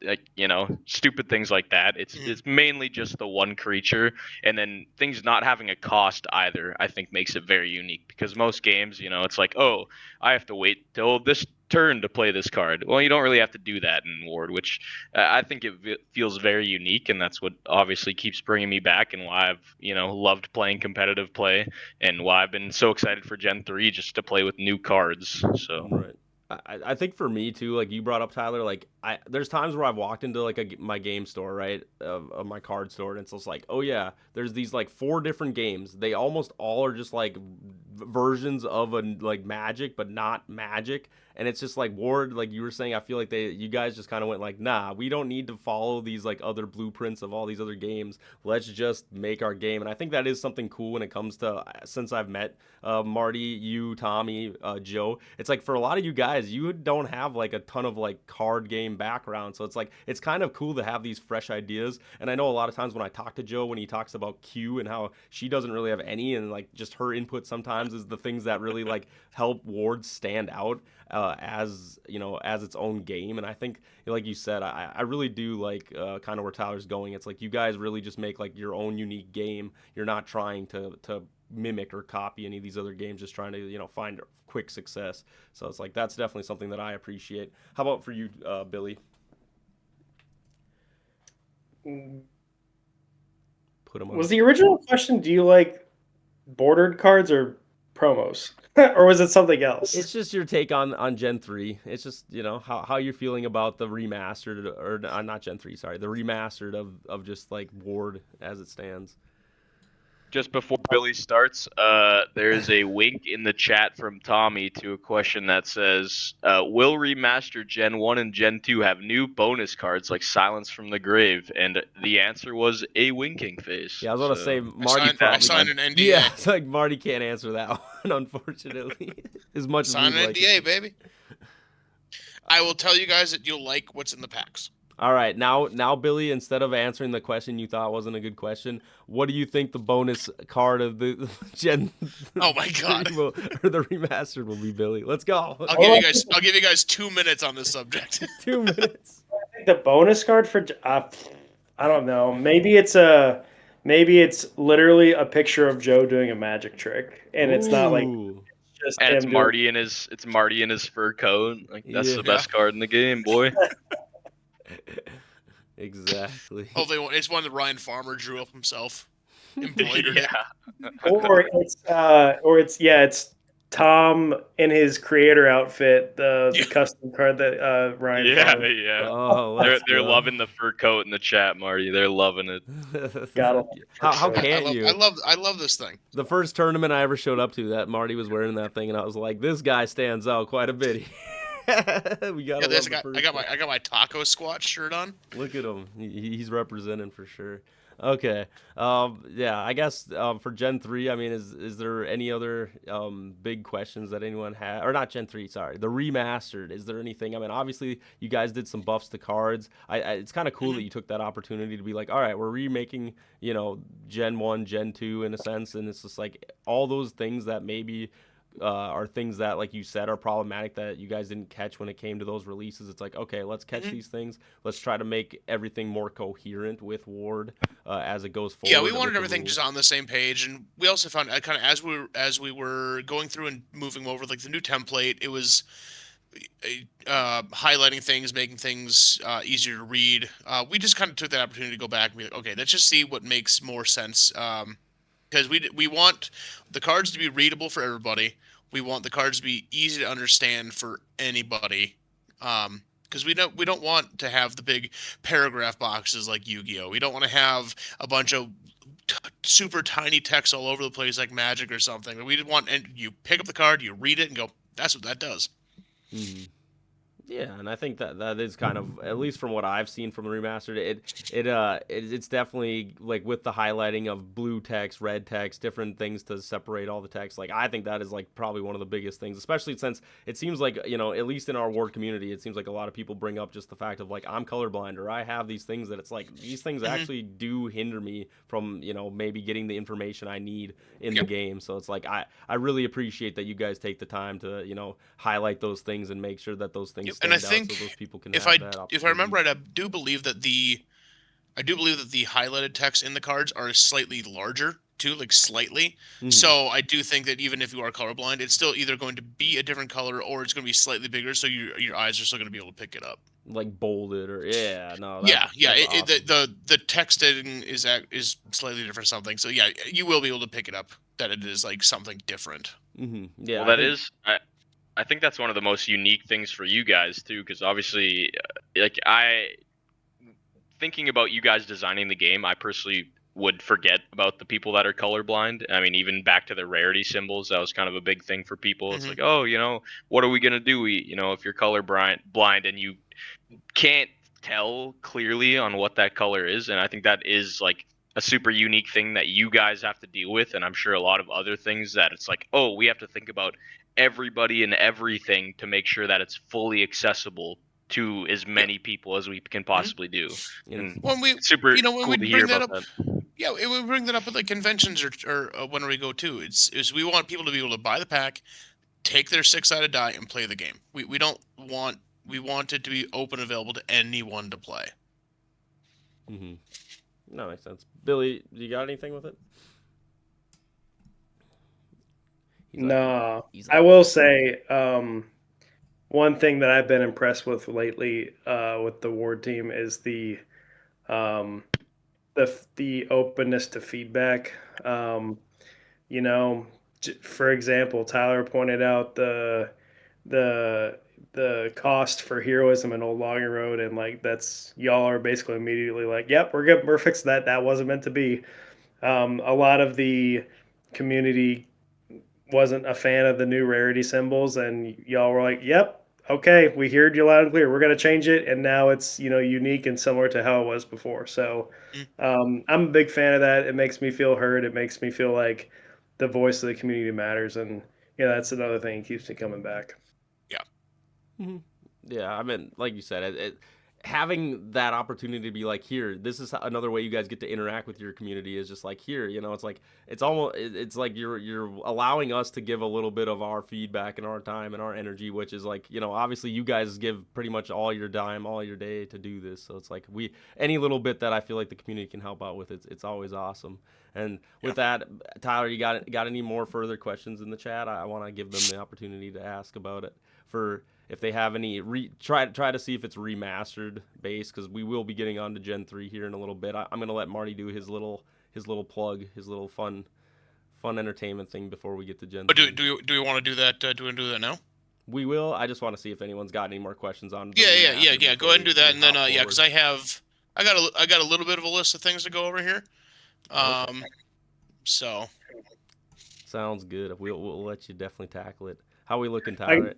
stupid things like that. It's mainly just the one creature, and then things not having a cost either I think makes it very unique because most games it's like oh I have to wait till this turn to play this card. Well, you don't really have to do that in Ward, which I think it feels very unique, and that's what obviously keeps bringing me back and why I've loved playing competitive play and why I've been so excited for Gen 3 just to play with new cards. So Right. I think for me too, like you brought up Tyler, like there's times where I've walked into like my game store, right, of my card store, and it's just like, oh yeah, there's these like 4 different games. They almost all are just like versions of a like Magic, but not Magic. And it's just like Ward, like you were saying, I feel like you guys just kind of went like, nah, we don't need to follow these like other blueprints of all these other games. Let's just make our game. And I think that is something cool when it comes to since I've met Marty, you, Tommy, Joe. It's like for a lot of you guys, you don't have like a ton of like card game background, so it's like it's kind of cool to have these fresh ideas. And I know a lot of times when I talk to Joe, when he talks about Q and how she doesn't really have any, and like just her input sometimes is the things that really like help Ward stand out as as its own game. And I think like you said, I really do like kind of where Tyler's going. It's like you guys really just make like your own unique game. You're not trying to mimic or copy any of these other games, just trying to find quick success. So it's like that's definitely something that I appreciate. How about for you, Billy? Put them on. Was the original question, do you like bordered cards or promos? Or was it something else? It's just your take on Gen 3. It's just, how you're feeling about the remastered, or not Gen 3, sorry, the remastered of just like Ward as it stands. just before Billy starts, there's a wink in the chat from Tommy to a question that says, will Remastered Gen 1 and Gen 2 have new bonus cards like Silence from the Grave? And the answer was a winking face. Yeah, I was going to say, Marty I probably... signed an NDA. Yeah, it's like Marty can't answer that one, unfortunately. As much Sign as an like NDA, it. baby. I will tell you guys that you'll like what's in the packs. All right, now Billy, instead of answering the question you thought wasn't a good question, what do you think the bonus card of the Gen Oh my 3 god. will, or the remastered will be, Billy? Let's go. I'll give you Well, guys. I'll give you guys 2 minutes on this subject. 2 minutes. I think the bonus card for I don't know. Maybe it's literally a picture of Joe doing a magic trick, and it's not like Ooh. just And him doing. It's Marty in his fur coat. Like that's Yeah. the Yeah. best card in the game, boy. Exactly. Oh, it's one that Ryan Farmer drew up himself, embroidered it. Yeah. It's Tom in his creator outfit, Yeah. the custom card that Ryan Yeah, Farmer yeah. Oh, They're let's they're go. loving the fur coat in the chat, Marty. They're loving it. got him for How sure. I can't love. you? I love this thing. The first tournament I ever showed up to, that Marty was wearing that thing, and I was like, this guy stands out quite a bit. We Yeah, gotta love the I first got one. my taco squat shirt on. Look at him. He's representing for sure. Okay. Yeah, I guess for Gen 3, I mean, is there any other big questions that anyone had? Or not Gen 3, sorry. The remastered. Is there anything? I mean, obviously, you guys did some buffs to cards. It's kind of cool Hmm. that you took that opportunity to be like, all right, we're remaking, Gen 1, Gen 2 in a sense. And it's just like all those things that maybe are things that, like you said, are problematic that you guys didn't catch when it came to those releases. It's like, okay, let's catch Hmm. these things. Let's try to make everything more coherent with Ward as it goes Yeah, we forward wanted with the everything just rules. on the same page, and we also found kind of as we were going through and moving over like the new template, it was highlighting things, making things easier to read. We just kind of took that opportunity to go back and be like, okay, let's just see what makes more sense. Because we want the cards to be readable for everybody. We want the cards to be easy to understand for anybody. Because we don't want to have the big paragraph boxes like Yu-Gi-Oh. We don't want to have a bunch of super tiny text all over the place like Magic or something. We just want, and you pick up the card, you read it, and go, that's what that does. Mhm. Yeah, and I think that is kind of, at least from what I've seen from the remastered, it's definitely like with the highlighting of blue text, red text, different things to separate all the text. Like I think that is like probably one of the biggest things, especially since it seems like, at least in our ward community, it seems like a lot of people bring up just the fact of like I'm colorblind or I have these things that it's like these things Hmm. actually do hinder me from, maybe getting the information I need in the Yep. game. So it's like I really appreciate that you guys take the time to, highlight those things and make sure that those things Yep. And I stand out so think those people can if have I that if I remember opportunity. right, I do believe that the highlighted text in the cards are slightly larger too, like slightly. Hmm. So I do think that even if you are colorblind, it's still either going to be a different color or it's going to be slightly bigger, so your eyes are still going to be able to pick it up. Like bolded or yeah, no, Yeah, yeah. that's awesome. The texting is slightly different something. So yeah, you will be able to pick it up that it is like something different. Yeah, Well, I that think. is. I think that's one of the most unique things for you guys too, because obviously, like I thinking about you guys designing the game, I personally would forget about the people that are colorblind. I mean, even back to the rarity symbols, that was kind of a big thing for people. It's Hmm. like, oh, what are we gonna do? If you're blind and you can't tell clearly on what that color is, and I think that is like a super unique thing that you guys have to deal with, and I'm sure a lot of other things that it's like, oh, we have to think about everybody and everything to make sure that it's fully accessible to as Yep. many people as we can Hmm. possibly do. And And When we it's super when we cool to hear bring that about up, that. yeah, we bring that up at like conventions or when we go too. It's we want people to be able to buy the pack, take their six-sided die, and play the game. We don't want we want it to be open available to anyone to play. hmm no, makes sense. Billy, you got anything with it? He's like, No, he's I like, will say one thing that I've been impressed with lately with the Ward team is um, the openness to feedback. Um, you know, for example, Tyler pointed out the the cost for heroism in Old Logging Road, and like that's y'all are basically immediately like, yep, we're good, we're fixing that. That wasn't meant to be. A lot of the community wasn't a fan of the new rarity symbols, and y'all were like, "Yep, okay, we heard you loud and clear. We're gonna change it, and now it's unique and similar to how it was before." So Mm, I'm a big fan of that. It makes me feel heard. It makes me feel like the voice of the community matters, and that's another thing that keeps me coming back. yeah. yeah, I mean, like you said, having that opportunity to be like, here, this is another way you guys get to interact with your community, is just like, here, it's like, it's like you're allowing us to give a little bit of our feedback and our time and our energy, which is like, obviously you guys give pretty much all your time, all your day to do this. So it's like, any little bit that I feel like the community can help out with, it's always awesome. And with that, Tyler, you got any more further questions in the chat? I want to give them the opportunity to ask about it, for if they have any, try to see if it's remastered base, because we will be getting on to Gen 3 here in a little bit. I'm gonna let Marty do his little plug, his little fun entertainment thing before we get to Gen 3. But do we want to do that? Do we want to do that now? We will. I just want to see if anyone's got any more questions on. Yeah. Go ahead and do that, and then because I got a little bit of a list of things to go over here. Okay. So sounds good. We'll let you definitely tackle it. How are we looking, Tyler?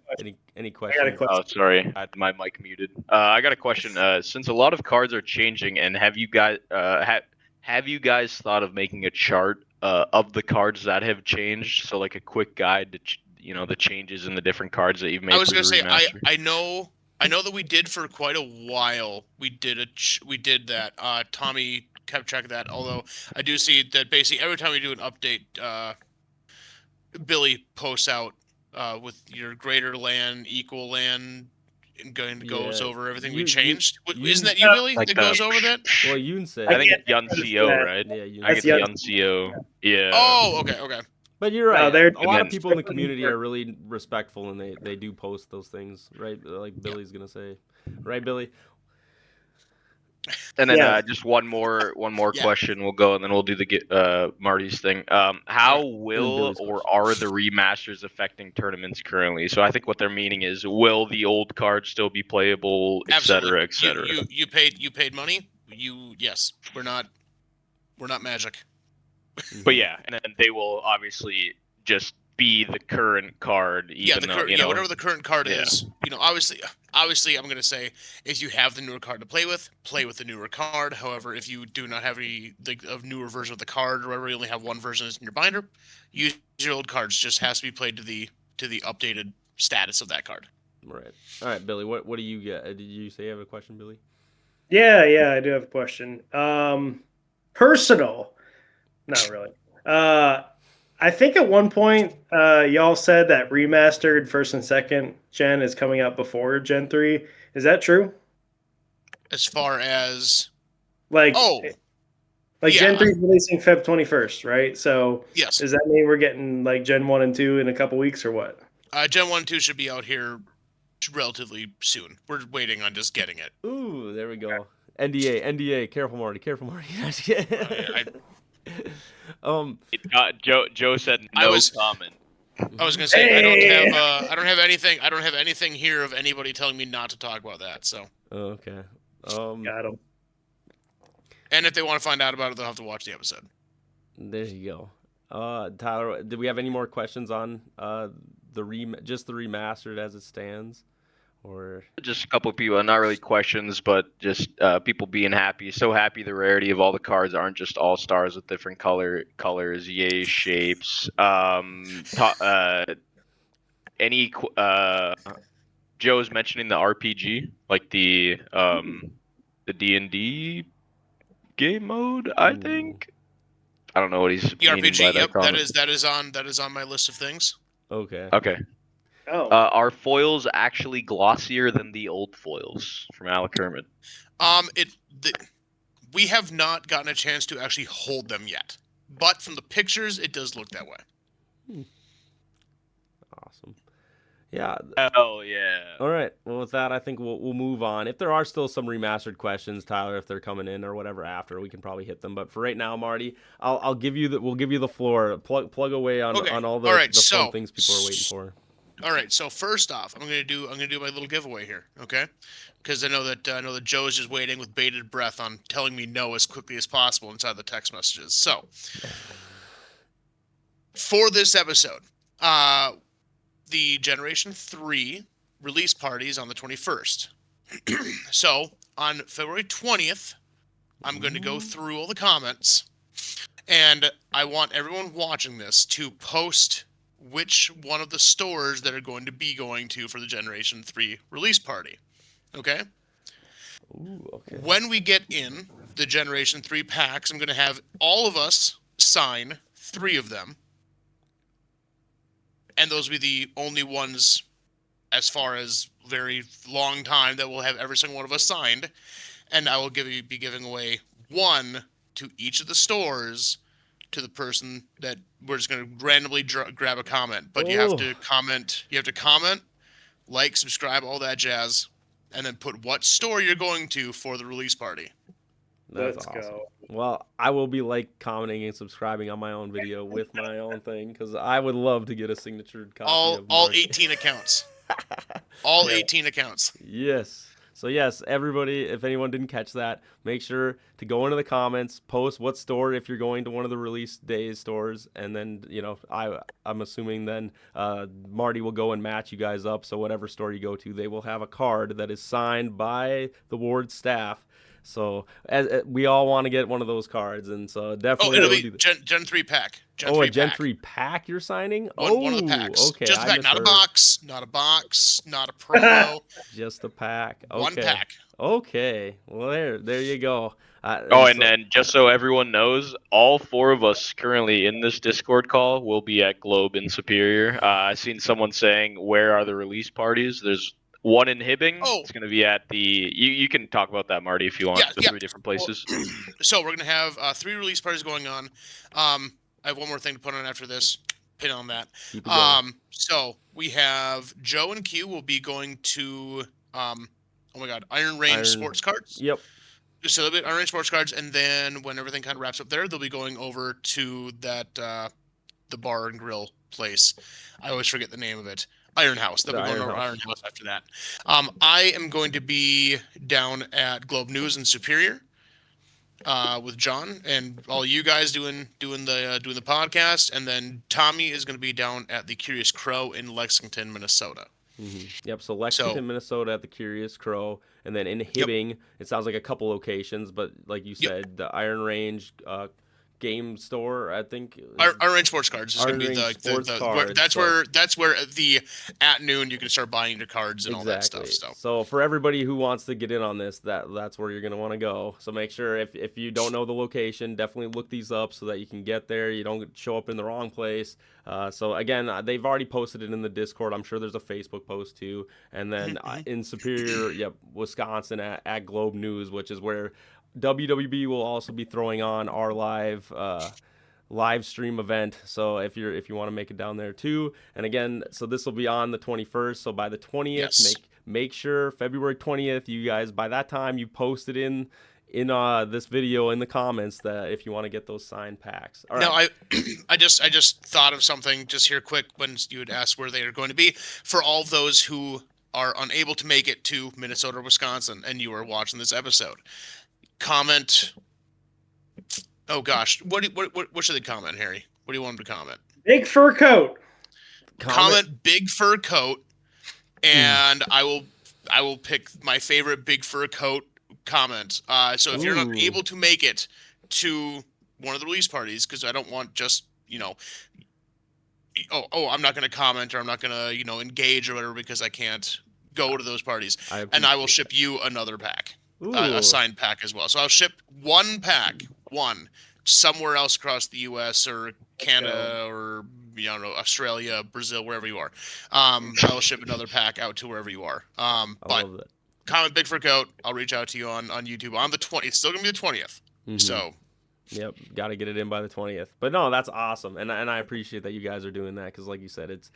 Any questions? I got a question. Oh, sorry, I had my mic muted. I got a question. Since a lot of cards are changing, and have you guys thought of making a chart of the cards that have changed? So like a quick guide to the changes in the different cards that you've made. I was going to say I know that we did for quite a while. We did that. Tommy kept track of that. Although I do see that basically every time we do an update, Billy posts out with your greater land, equal land, and goes over everything we changed. Isn't that you, Billy, like that goes over that? Well, Yunse. I think it's Yuncio, right? Yeah, I think it's Yuncio. Yeah. Oh, okay. But you're right. No, a lot of people in the community are really respectful, and they do post those things, right? Like Billy's gonna say, right, Billy? And then just one more question. We'll go, and then we'll do the Marty's thing. How will or are the remasters affecting tournaments currently? So I think what they're meaning is, will the old cards still be playable, etc., etc. You paid money. Yes. We're not Magic. But yeah, and then they will obviously just be the current card, whatever the current card is. Obviously, I'm going to say, if you have the newer card to play with the newer card. However, if you do not have a newer version of the card, or whatever, you only have one version in your binder, use your old cards. Just has to be played to the updated status of that card. Right. All right, Billy. What do you get? Did you say you have a question, Billy? Yeah, I do have a question. Personal, not really. I think at one point y'all said that remastered first and second gen is coming out before Gen 3. Is that true? As far as Gen 3 is releasing Feb 21st, right? So yes. Does that mean we're getting like Gen 1 and 2 in a couple weeks or what? Gen 1 and 2 should be out here relatively soon. We're waiting on just getting it. Ooh, there we go. NDA. Careful, Marty. Joe said no comment. I was gonna say I don't have anything here of anybody telling me not to talk about that. So okay. Got him. And if they want to find out about it, they'll have to watch the episode. There you go. Tyler, did we have any more questions on the remastered as it stands? Or just a couple of people, not really questions, but just people being happy. So happy the rarity of all the cards aren't just all stars with different colors, yay shapes. Joe's mentioning the RPG, like the D&D game mode. I think. I don't know what he's the meaning RPG. by that Yep, comment. that is on my list of things. Okay. Oh. Are foils actually glossier than the old foils from Alec Kermit? We have not gotten a chance to actually hold them yet, but from the pictures, it does look that way. Awesome. Yeah. Oh yeah. All right. Well, with that, I think we'll move on. If there are still some remastered questions, Tyler, if they're coming in or whatever after, we can probably hit them. But for right now, Marty, we'll give you the floor. Plug away on all the fun things people are waiting for. All right. So first off, I'm gonna do my little giveaway here, okay? Because I know that Joe is just waiting with bated breath on telling me no as quickly as possible inside the text messages. So for this episode, the Generation 3 release party is on the 21st. So on February 20th, I'm going to go through all the comments, and I want everyone watching this to post which one of the stores that are going to be going to for the Generation 3 release party. Okay? Ooh, okay. When we get in the Generation 3 packs, I'm going to have all of us sign 3 of them. And those will be the only ones, as far as very long time, that we'll have every single one of us signed. And I will be giving away 1 to each of the stores to the person that we're just going to randomly grab a comment. But you have Oh. to comment. You have to comment, like, subscribe, all that jazz, and then put what store you're going to for the release party. That's Let's awesome. go. Well, I will be commenting and subscribing on my own video with my own thing because I would love to get a signatured copy of All Marty. 18 accounts. All Yeah. 18 accounts. Yes. So yes, everybody, if anyone didn't catch that, make sure to go into the comments, post what store if you're going to one of the release days stores, and then I'm assuming then Marty will go and match you guys up. So whatever store you go to, they will have a card that is signed by the ward staff. So as we all want to get one of those cards, and so definitely it'll go be do that. Gen 3 pack. A Gen 3 pack you're signing? One of the packs. Okay, Just a I pack, not a misheard. box, not a box, not a promo. Just a pack. Okay. One pack. Okay. Well, there you go. And then just so everyone knows, all 4 of us currently in this Discord call will be at Globe in Superior. I've seen someone saying, "Where are the release parties?" There's one in Hibbing. Oh. It's going to be at the. You can talk about that, Marty, if you want. The 3 different places. Well, so we're gonna have 3 release parties going on. I have one more thing to put on after this. Pin on that. Keep it going. So we have Joe and Q will be going to oh my God, Iron Range Sports Cards. Yep. So they'll be Iron Range Sports Cards, and then when everything kind of wraps up there, they'll be going over to that the bar and grill place. I always forget the name of it. Iron House. They'll be going over Iron House after that. I am going to be down at Globe News in Superior with John and all you guys doing the podcast, and then Tommy is going to be down at the Curious Crow in Lexington, Minnesota. Mm-hmm. Yep. So Lexington, Minnesota at the Curious Crow, and then in Hibbing, it sounds like a couple locations, but like you said, the Iron Range game store, I think. Iron Range Sports Cards is going to be that's where the at noon you can start buying your cards and all that stuff. So for everybody who wants to get in on this, that's where you're going to want to go. So make sure if you don't know the location, definitely look these up so that you can get there. You don't show up in the wrong place. So again, they've already posted it in the Discord. I'm sure there's a Facebook post too. And then in Superior, Wisconsin at Globe News, which is where WWB will also be throwing on our live stream event. So if you want to make it down there too, and again, so this will be on the 21st. So by the 20th, make sure February 20th, you guys, by that time you posted in this video in the comments that if you want to get those signed packs. All right. Now I just thought of something just here quick when you had asked where they are going to be for all of those who are unable to make it to Minnesota or Wisconsin and you are watching this episode. Comment. Oh gosh, what should they comment, Harry? What do you want them to comment? Big fur coat. Comment big fur coat, and I will pick my favorite big fur coat comment. So if you're not able to make it to one of the release parties, because I don't want just I'm not going to comment or I'm not going to engage or whatever because I can't go to those parties, and I will ship you another pack. A signed pack as well. So I'll ship one pack, somewhere else across the U.S. or Canada or Australia, Brazil, wherever you are. I'll ship another pack out to wherever you are. But comment big for coat. I'll reach out to you on YouTube on the 20th. It's still gonna be the 20th. Mm-hmm. So. Yep, got to get it in by the 20th. But no, that's awesome, and I appreciate that you guys are doing that because, like you said, it's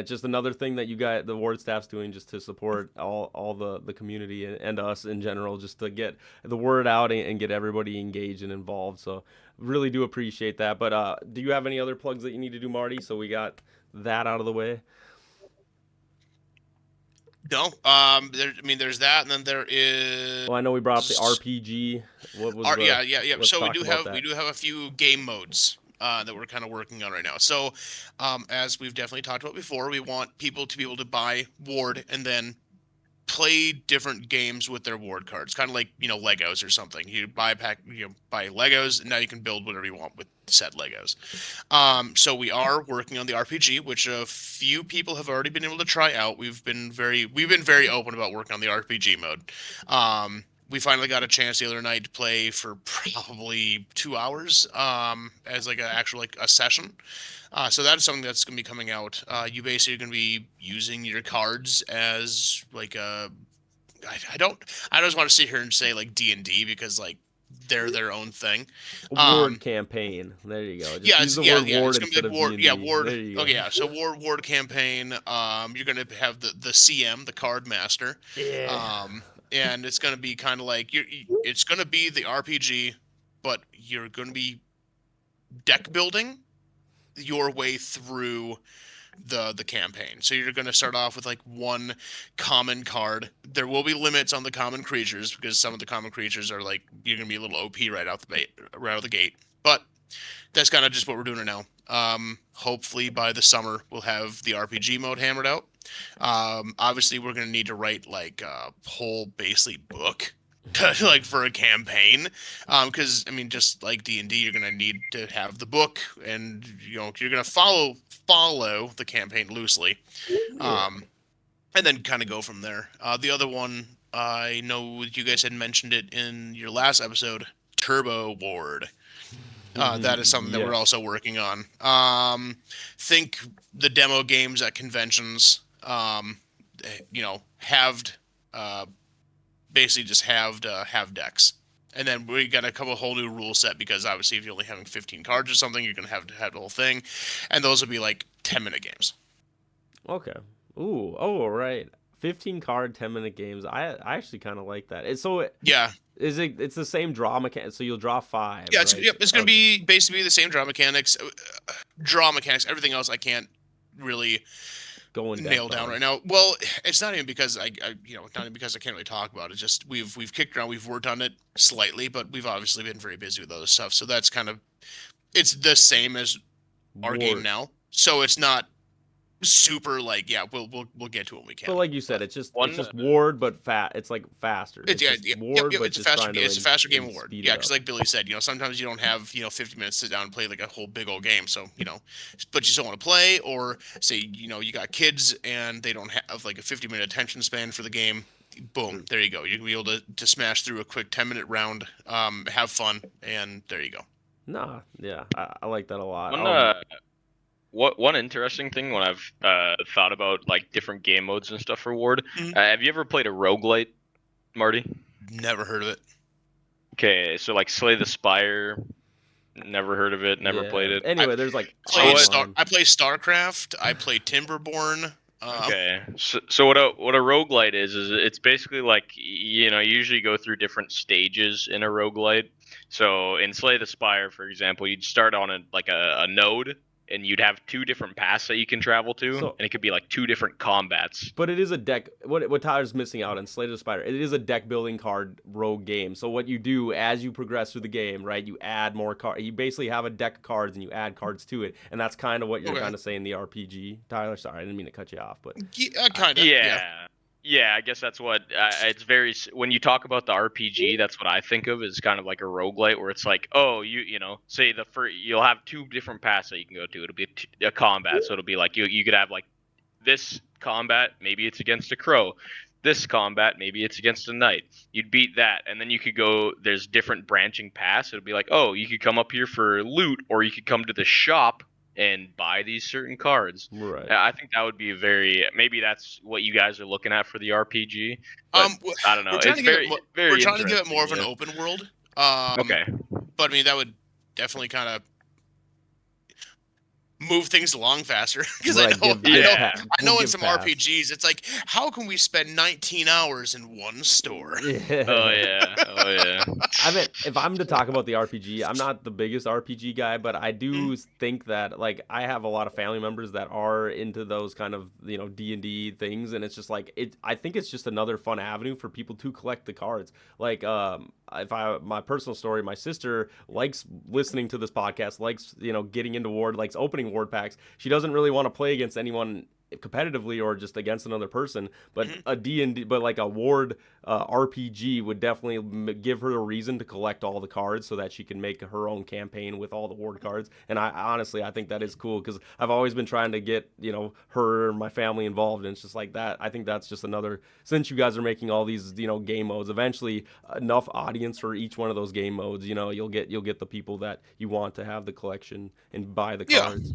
just another thing that you guys, the ward staff's doing, just to support all the community and us in general, just to get the word out and get everybody engaged and involved. So really do appreciate that. But do you have any other plugs that you need to do, Marty? So we got that out of the way. No, there's that, and then there is. Well, I know we brought up the RPG. What was yeah. So we do have a few game modes that we're kind of working on right now. So, as we've definitely talked about before, we want people to be able to buy Ward and then play different games with their Ward cards, kind of like Legos or something. You buy a pack, buy Legos, and now you can build whatever you want with said Legos. So we are working on the RPG, which a few people have already been able to try out. We've been very open about working on the RPG mode. we finally got a chance the other night to play for probably 2 hours as like an actual like a session. So that is something that's going to be coming out. You basically going to be using your cards as like a. I don't. I don't just want to sit here and say like D&D because like they're their own thing. A ward Um, campaign. There you go. Just yeah, use the yeah, word yeah. ward It's gonna be instead like of ward. Yeah, D&D. ward. There you go. Okay, yeah. So ward campaign. You're gonna have the CM, the card master. Yeah. And it's gonna be kind of like it's gonna be the RPG, but you're gonna be deck building your way through the campaign. So you're going to start off with like one common card. There will be limits on the common creatures because some of the common creatures are like you're going to be a little OP right out the gate. But that's kind of just what we're doing right now. Hopefully by the summer we'll have the RPG mode hammered out. Obviously we're going to need to write like a whole basically book like for a campaign, because I mean, just like D&D, you're gonna need to have the book, and you're gonna follow the campaign loosely, Yeah. and then kind of go from there. The other one, I know you guys had mentioned it in your last episode, Turbo Ward. That is something that we're Yes. also working on. Think the demo games at conventions, halved, basically just have decks. And then we got a couple whole new rule set because obviously if you're only having 15 cards or something, you're gonna have to have the whole thing, and those will be like 10-minute games. Okay. Ooh. Oh, right. 15 card, 10-minute games. I actually kind of like that. Yeah, It's the same draw mechanic. So you'll draw 5. yeah, Right? it's gonna Okay. be basically the same draw mechanics. Everything else I can't really Go in nail depth down on. right now. Well, it's not even because not even because I can't really talk about it. Just we've kicked around, we've worked on it slightly, but we've obviously been very busy with other stuff. So that's kind of it's the same as our game Ward. now. So it's not super like we'll get to it when we can. But like you said, But it's One just ward, but it's like faster. it's It's just ward, but it's a just faster trying to it's a faster game award. speed Yeah, it because up. like Billy said, sometimes you don't have 50 minutes to sit down and play like a whole big old game. So but you still want to play, or say you got kids and they don't have like a 50-minute attention span for the game. Boom, there you go. You're gonna be able to smash through a quick 10-minute round, have fun, and there you go. Nah, yeah, I like that a lot. one one interesting thing when I've thought about like different game modes and stuff for Ward. Mhm. Have you ever played a roguelite, Marty? Never heard of it. Okay, so like Slay the Spire, never heard of it, never yeah. played it. Anyway, there's like Played what- online. I play StarCraft. I play Timberborn. Okay, so what a roguelite is it's basically like you usually go through different stages in a roguelite. So in Slay the Spire, for example, you'd start on a node, and you'd have 2 different paths that you can travel to, So- and it could be like 2 different combats. But it is a deck. What Tyler's missing out on Slay the Spider, it is a deck building card rogue game. So what you do as you progress through the game, right? You add more cards. You basically have a deck of cards and you add cards to it, and that's kind of what you're Okay. kind of saying the RPG. Tyler, sorry, I didn't mean to cut you off, but Yeah, kind of. Yeah, I guess that's what it's very. When you talk about the RPG, that's what I think of is kind of like a roguelite, where it's like, oh, say you'll have 2 different paths that you can go to. It'll be a combat, so it'll be like you could have like this combat, maybe it's against a crow. This combat, maybe it's against a knight. You'd beat that, and then you could go. There's different branching paths. It'll be like, oh, you could come up here for loot, or you could come to the shop and buy these certain cards. right. I think that would be maybe that's what you guys are looking at for the RPG. But I don't know. We're trying It's to give very, it very we're trying to give it more of an interesting, open world. Okay. But I mean that would definitely kind of move things along faster because Right, yeah. I know in give some paths. RPGs it's like how can we spend 19 hours in one store? Yeah. Oh yeah. I mean, if I'm to talk about the RPG, I'm not the biggest RPG guy, but I do think that like I have a lot of family members that are into those kind of D&D things, and it's just like I think it's just another fun avenue for people to collect the cards. Like my personal story, my sister likes listening to this podcast, likes getting into Ward, likes opening Ward packs. She doesn't really want to play against anyone competitively or just against another person. But Mhm. a D&D, but like a Ward RPG would definitely give her a reason to collect all the cards so that she can make her own campaign with all the Ward cards. And I honestly, I think that is cool because I've always been trying to get, her and my family involved. And it's just like that. I think that's just another, since you guys are making all these, game modes, eventually enough audience for each one of those game modes, you'll get the people that you want to have the collection and buy the Yeah. cards.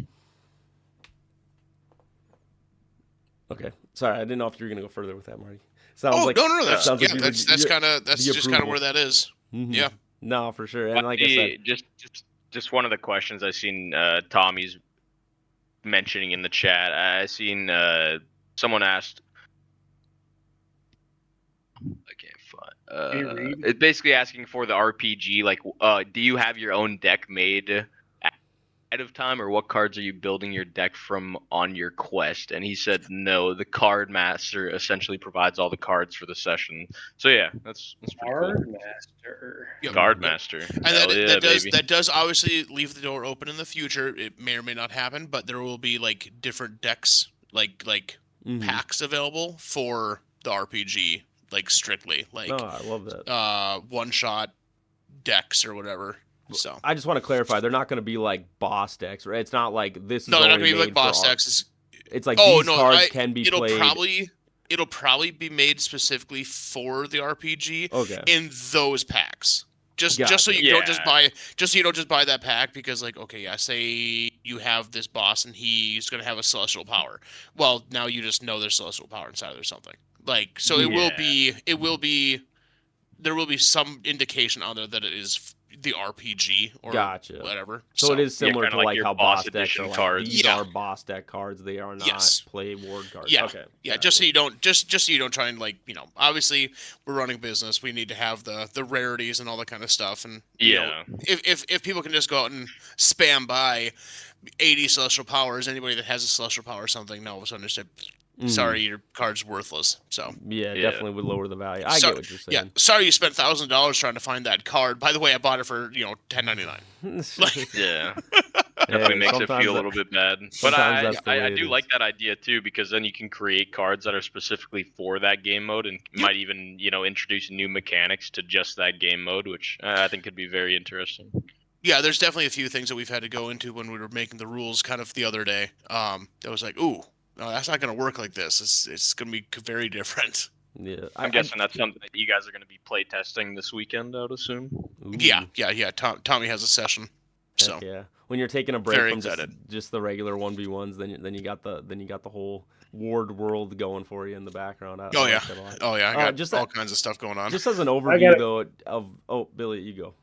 Okay, sorry, I didn't know if you were gonna go further with that, Marty. Sounds Oh like no, That's sounds like that's kind of that's the just kind of approval. where that is. Mm-hmm. Yeah. No, for sure. And like I said, Just one of the questions I seen Tommy's mentioning in the chat. I seen someone asked. I can't find. Can you read? It's basically asking for the RPG. Like, do you have your own deck made ahead of time, or what cards are you building your deck from on your quest? And he said no. The card master essentially provides all the cards for the session. So yeah, that's pretty cool. Card Master. Yep. Card Yep. master. And Hell yeah, baby. that does obviously leave the door open in the future. It may or may not happen, but there will be like different decks, like Mhm. packs available for the RPG, like strictly like No, I love that. one shot decks or whatever. So I just want to clarify, they're not going to be like boss decks, right? It's not like this is no, they're not only gonna be like made boss for decks. It's like Oh these no, cards can be it'll played. probably be made specifically for the RPG Okay. in those packs. Just so Gotcha. you don't just Yeah. buy that pack because like okay yeah say you have this boss and he's gonna have a celestial power. Well now you just know there's celestial power inside of there something like so it will be there will be some indication on there that it is the RPG or Gotcha. whatever. So it is similar kinda to like like your how boss boss decks edition are like cards. these Yeah. are boss deck cards. They are not Yes. play ward cards. Yeah. Okay. Yeah, Gotcha. just so you don't so you don't try and like obviously we're running a business. We need to have the rarities and all that kind of stuff. And Yeah. if people can just go out and spam by 80 celestial powers, anybody that has a celestial power or something, no, it's understood. Mhm. Sorry, your card's worthless. So Yeah, Yeah. definitely would lower the value. I So- get what you're yeah, saying. sorry you spent $1,000 trying to find that card. By the way, I bought it for $10.99. Yeah. Hey, Definitely makes it sometimes feel a that- little bit bad. But sometimes that's the way I it do is. like that idea too, because then you can create cards that are specifically for that game mode and Yep. might even, introduce new mechanics to just that game mode, which I think could be very interesting. Yeah, there's definitely a few things that we've had to go into when we were making the rules kind of the other day. That was like, ooh, no, that's not going to work like this. It's going to be very different. Yeah, I'm guessing that's something that you guys are going to be play testing this weekend, I would assume. Ooh, Yeah. Tommy has a session, heck so yeah. When you're taking a break Very from excited. just the regular 1v1s, then you got the whole ward world going for you in the background. I oh like yeah, that a lot. oh yeah, I got just all that- kinds of stuff going on. Just as an got overview it. though of Billy, you go.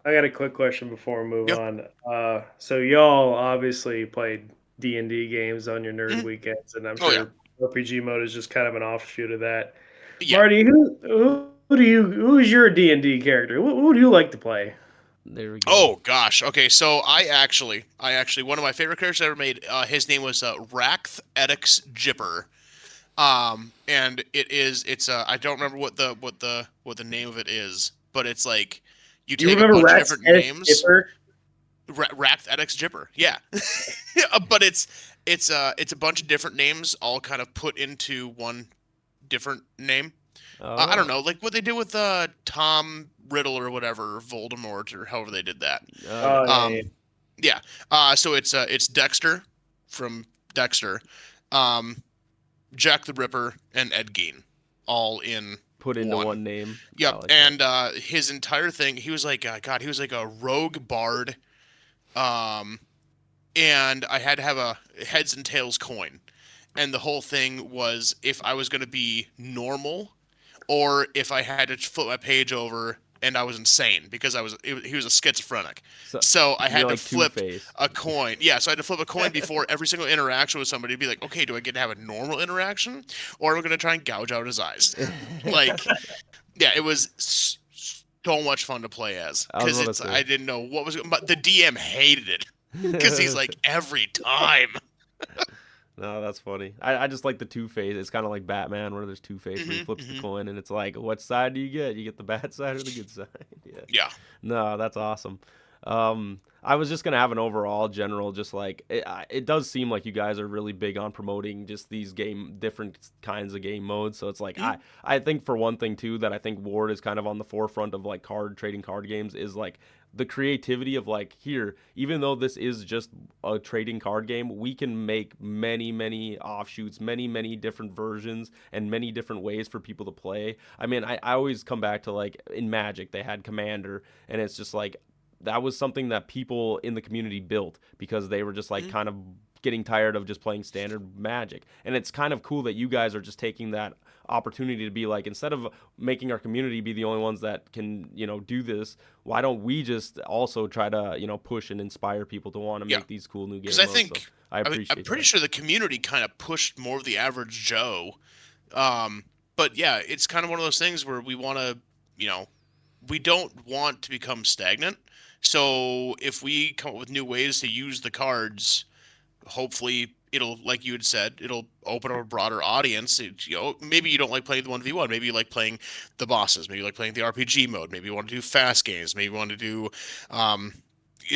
I got a quick question before we move Yep. on. So y'all obviously played D&D games on your nerd Mhm. weekends, and I'm Oh, sure RPG mode is just kind of an offshoot of that. Yeah. Marty, who's your D&D character? Who do you like to play? There we go. Oh gosh. Okay, so I actually one of my favorite characters I ever made. His name was Rakthe Edix Jipper. And it's I don't remember what the name of it is, but it's like you You take a remember bunch of Rat's different Edge names. Skipper? Rakthe Edix Jipper. Yeah. But it's a bunch of different names all kind of put into one different name. I don't know, like what they did with Tom Riddle or whatever, Voldemort or however they did that. Oh, yeah. So it's Dexter from Dexter, Jack the Ripper, and Ed Gein, all in Put into one name. I Yep, like and that. his entire thing, he was like, God, he was like a rogue bard, and I had to have a heads and tails coin, and the whole thing was if I was going to be normal, or if I had to flip my page over and I was insane because he was a schizophrenic, so I had You're to like flip Two-Face. a coin. Yeah, so I had to flip a coin before every single interaction with somebody to be like, okay, do I get to have a normal interaction, or am I going to try and gouge out his eyes? Like, yeah, it was so much fun to play as I was because gonna say. I didn't know what was, but the DM hated it because he's like every time. No, that's funny. I just like the Two-Face. It's kind of like Batman, where there's Two-Face, where he Mhm, flips the mhm. coin, and it's like, what side do you get? You get the bad side or the good side? Yeah. Yeah. No, that's awesome. I was just gonna have an overall general, just like it does seem like you guys are really big on promoting just these different kinds of game modes. So it's like Mhm. I think for one thing too that I think Ward is kind of on the forefront of like trading card games is like the creativity of like here, even though this is just a trading card game, we can make many offshoots, many different versions and many different ways for people to play. I mean, I always come back to like in Magic they had Commander, and it's just like that was something that people in the community built because they were just like Mhm. kind of getting tired of just playing standard Magic. And it's kind of cool that you guys are just taking that opportunity to be like, instead of making our community be the only ones that can, do this, why don't we just also try to, push and inspire people to want to Yeah, make these cool new because game modes. So I I'm appreciate pretty that. sure the community kind of pushed more of the average Joe. Um, but yeah, it's kind of one of those things where we want to, you know, we don't want to become stagnant. So if we come up with new ways to use the cards, hopefully it'll, like you had said, it'll open up a broader audience. Maybe you don't like playing the 1v1, maybe you like playing the bosses, maybe you like playing the RPG mode, maybe you want to do fast games, maybe you want to do um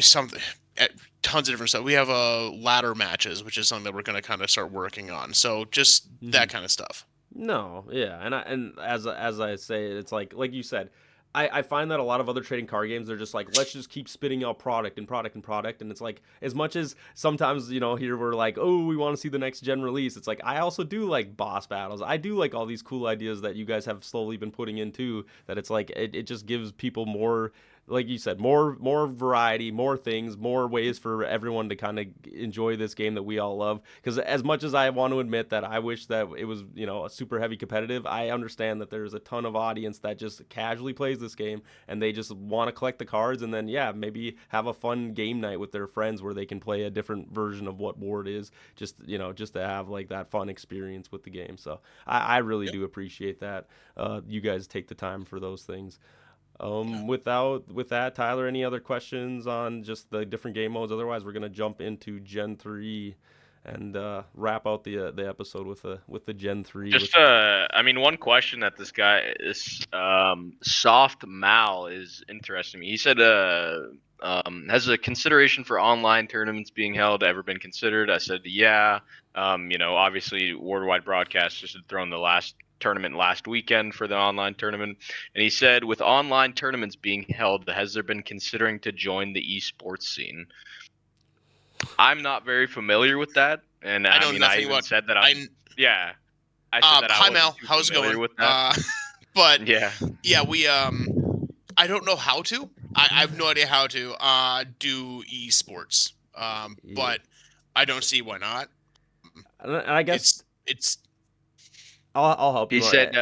something at tons of different stuff. We have ladder matches, which is something that we're going to kind of start working on. So just Hmm. that kind of stuff. No, yeah, and as I say, it's like you said, I find that a lot of other trading card games they're just like, let's just keep spitting out product and product and product, and it's like, as much as sometimes here we're like, oh, we want to see the next gen release, it's like I also do like boss battles, I do like all these cool ideas that you guys have slowly been putting into, that it's like it just gives people more, like you said, more variety, more things, more ways for everyone to kind of enjoy this game that we all love. Because as much as I want to admit that I wish that it was a super heavy competitive, I understand that there's a ton of audience that just casually plays this game and they just want to collect the cards, and then maybe have a fun game night with their friends where they can play a different version of what Ward is, just to have like that fun experience with the game. So I really Yep. do appreciate that you guys take the time for those things. Yeah. With that, Tyler, any other questions on just the different game modes? Otherwise, we're gonna jump into Gen 3 and wrap out the episode with the Gen 3, Just, which I mean, one question that this Soft Mal is interesting me. He said, has a consideration for online tournaments being held ever been considered? I said, yeah. Obviously, Worldwide Broadcast just had thrown the last tournament last weekend for the online tournament, and he said, with online tournaments being held, has there been considering to join the esports scene? I'm not very familiar with that, and I I know mean, I nothing even about. said that I yeah. I said that I Hi wasn't Mal, too how's it familiar going? with that. But Yeah. yeah, we I don't know how to. I have no idea how to do esports. yeah, But I don't see why not. and I guess It's I'll help He you. said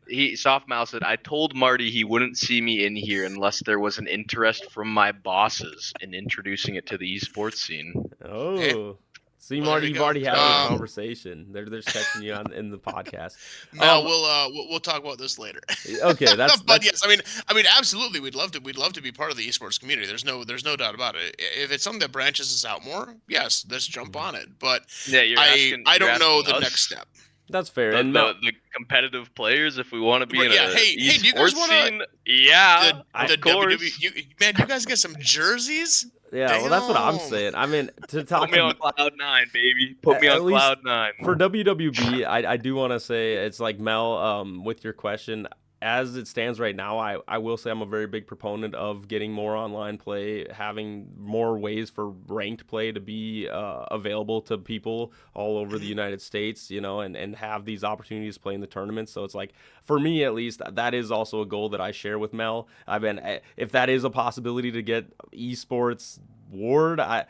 he soft mouse said I told Marty he wouldn't see me in here unless there was an interest from my bosses in introducing it to the esports scene. hey, Oh, see, well there Marty, you you've go. already had this So conversation. They're just catching you on in the podcast. Mal, Um, we'll talk about this later. okay, that's But that's yes, I mean, absolutely, we'd love to be part of the esports community. There's no doubt about it. If it's something that branches us out more, yes, let's jump on it. But yeah, I you're don't know asking the next us step. that's fair. the And the, the competitive players if we want to be But in yeah, a hey, do you guys esports want to scene. Yeah, I the of WWE? course. Man, you guys get some jerseys. yeah, well, that's what I'm Damn. saying. I mean, to Put talk me to on cloud 9, baby. Put me at on least cloud 9. for WWB, I do want to say it's like Mel, with your question. As it stands right now, I will say I'm a very big proponent of getting more online play, having more ways for ranked play to be available to people all over the Mhm. United States, and have these opportunities to play in the tournament. So it's like, for me at least, that is also a goal that I share with Mel. I've been, if that is a possibility to get esports Ward. I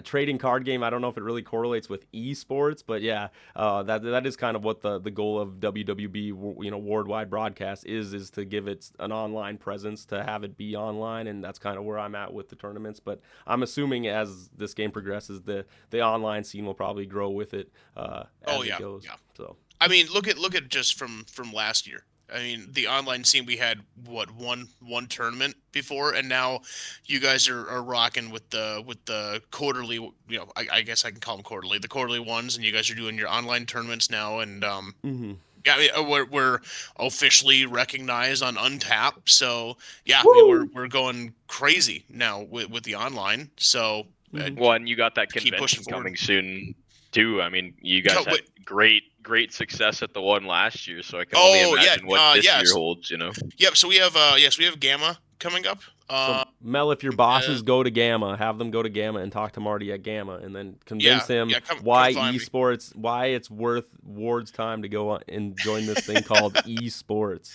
trading card game. I don't know if it really correlates with esports, but yeah, that is kind of what the goal of WWB, Ward wide broadcast is to give it an online presence, to have it be online, and that's kind of where I'm at with the tournaments. But I'm assuming as this game progresses, the online scene will probably grow with it Oh as it yeah, goes. yeah. So. I mean, look at just from last year. I mean, the online scene we had what one tournament before, and now you guys are rocking with the quarterly. I guess I can call them quarterly, the quarterly ones, and you guys are doing your online tournaments now, and Mm-hmm. Yeah, I mean, we're officially recognized on Untap, so yeah, I mean, we're going crazy now with the online. So Well, and you got that keep pushing convention forward. coming soon too. I mean, you guys had great success at the one last year, so I can only Oh yeah, imagine what this year yes, holds. yep. So we have Gamma coming up. So Mel, if your bosses Uh, go to Gamma, have them go to Gamma and talk to Marty at Gamma, and then convince yeah, him yeah. Come why find me. esports, why it's worth Ward's time to go and join this thing called esports.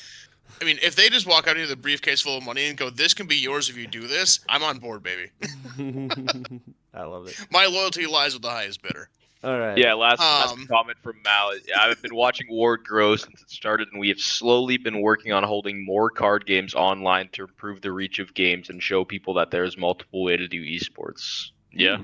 I mean, if they just walk out here with a briefcase full of money and go, "This can be yours if you do this," I'm on board, baby. I love it. My loyalty lies with the highest bidder. All right. Yeah, last Um, comment from Mal. I've been watching Ward grow since it started, and we have slowly been working on holding more card games online to improve the reach of games and show people that there's multiple way to do esports. Yeah,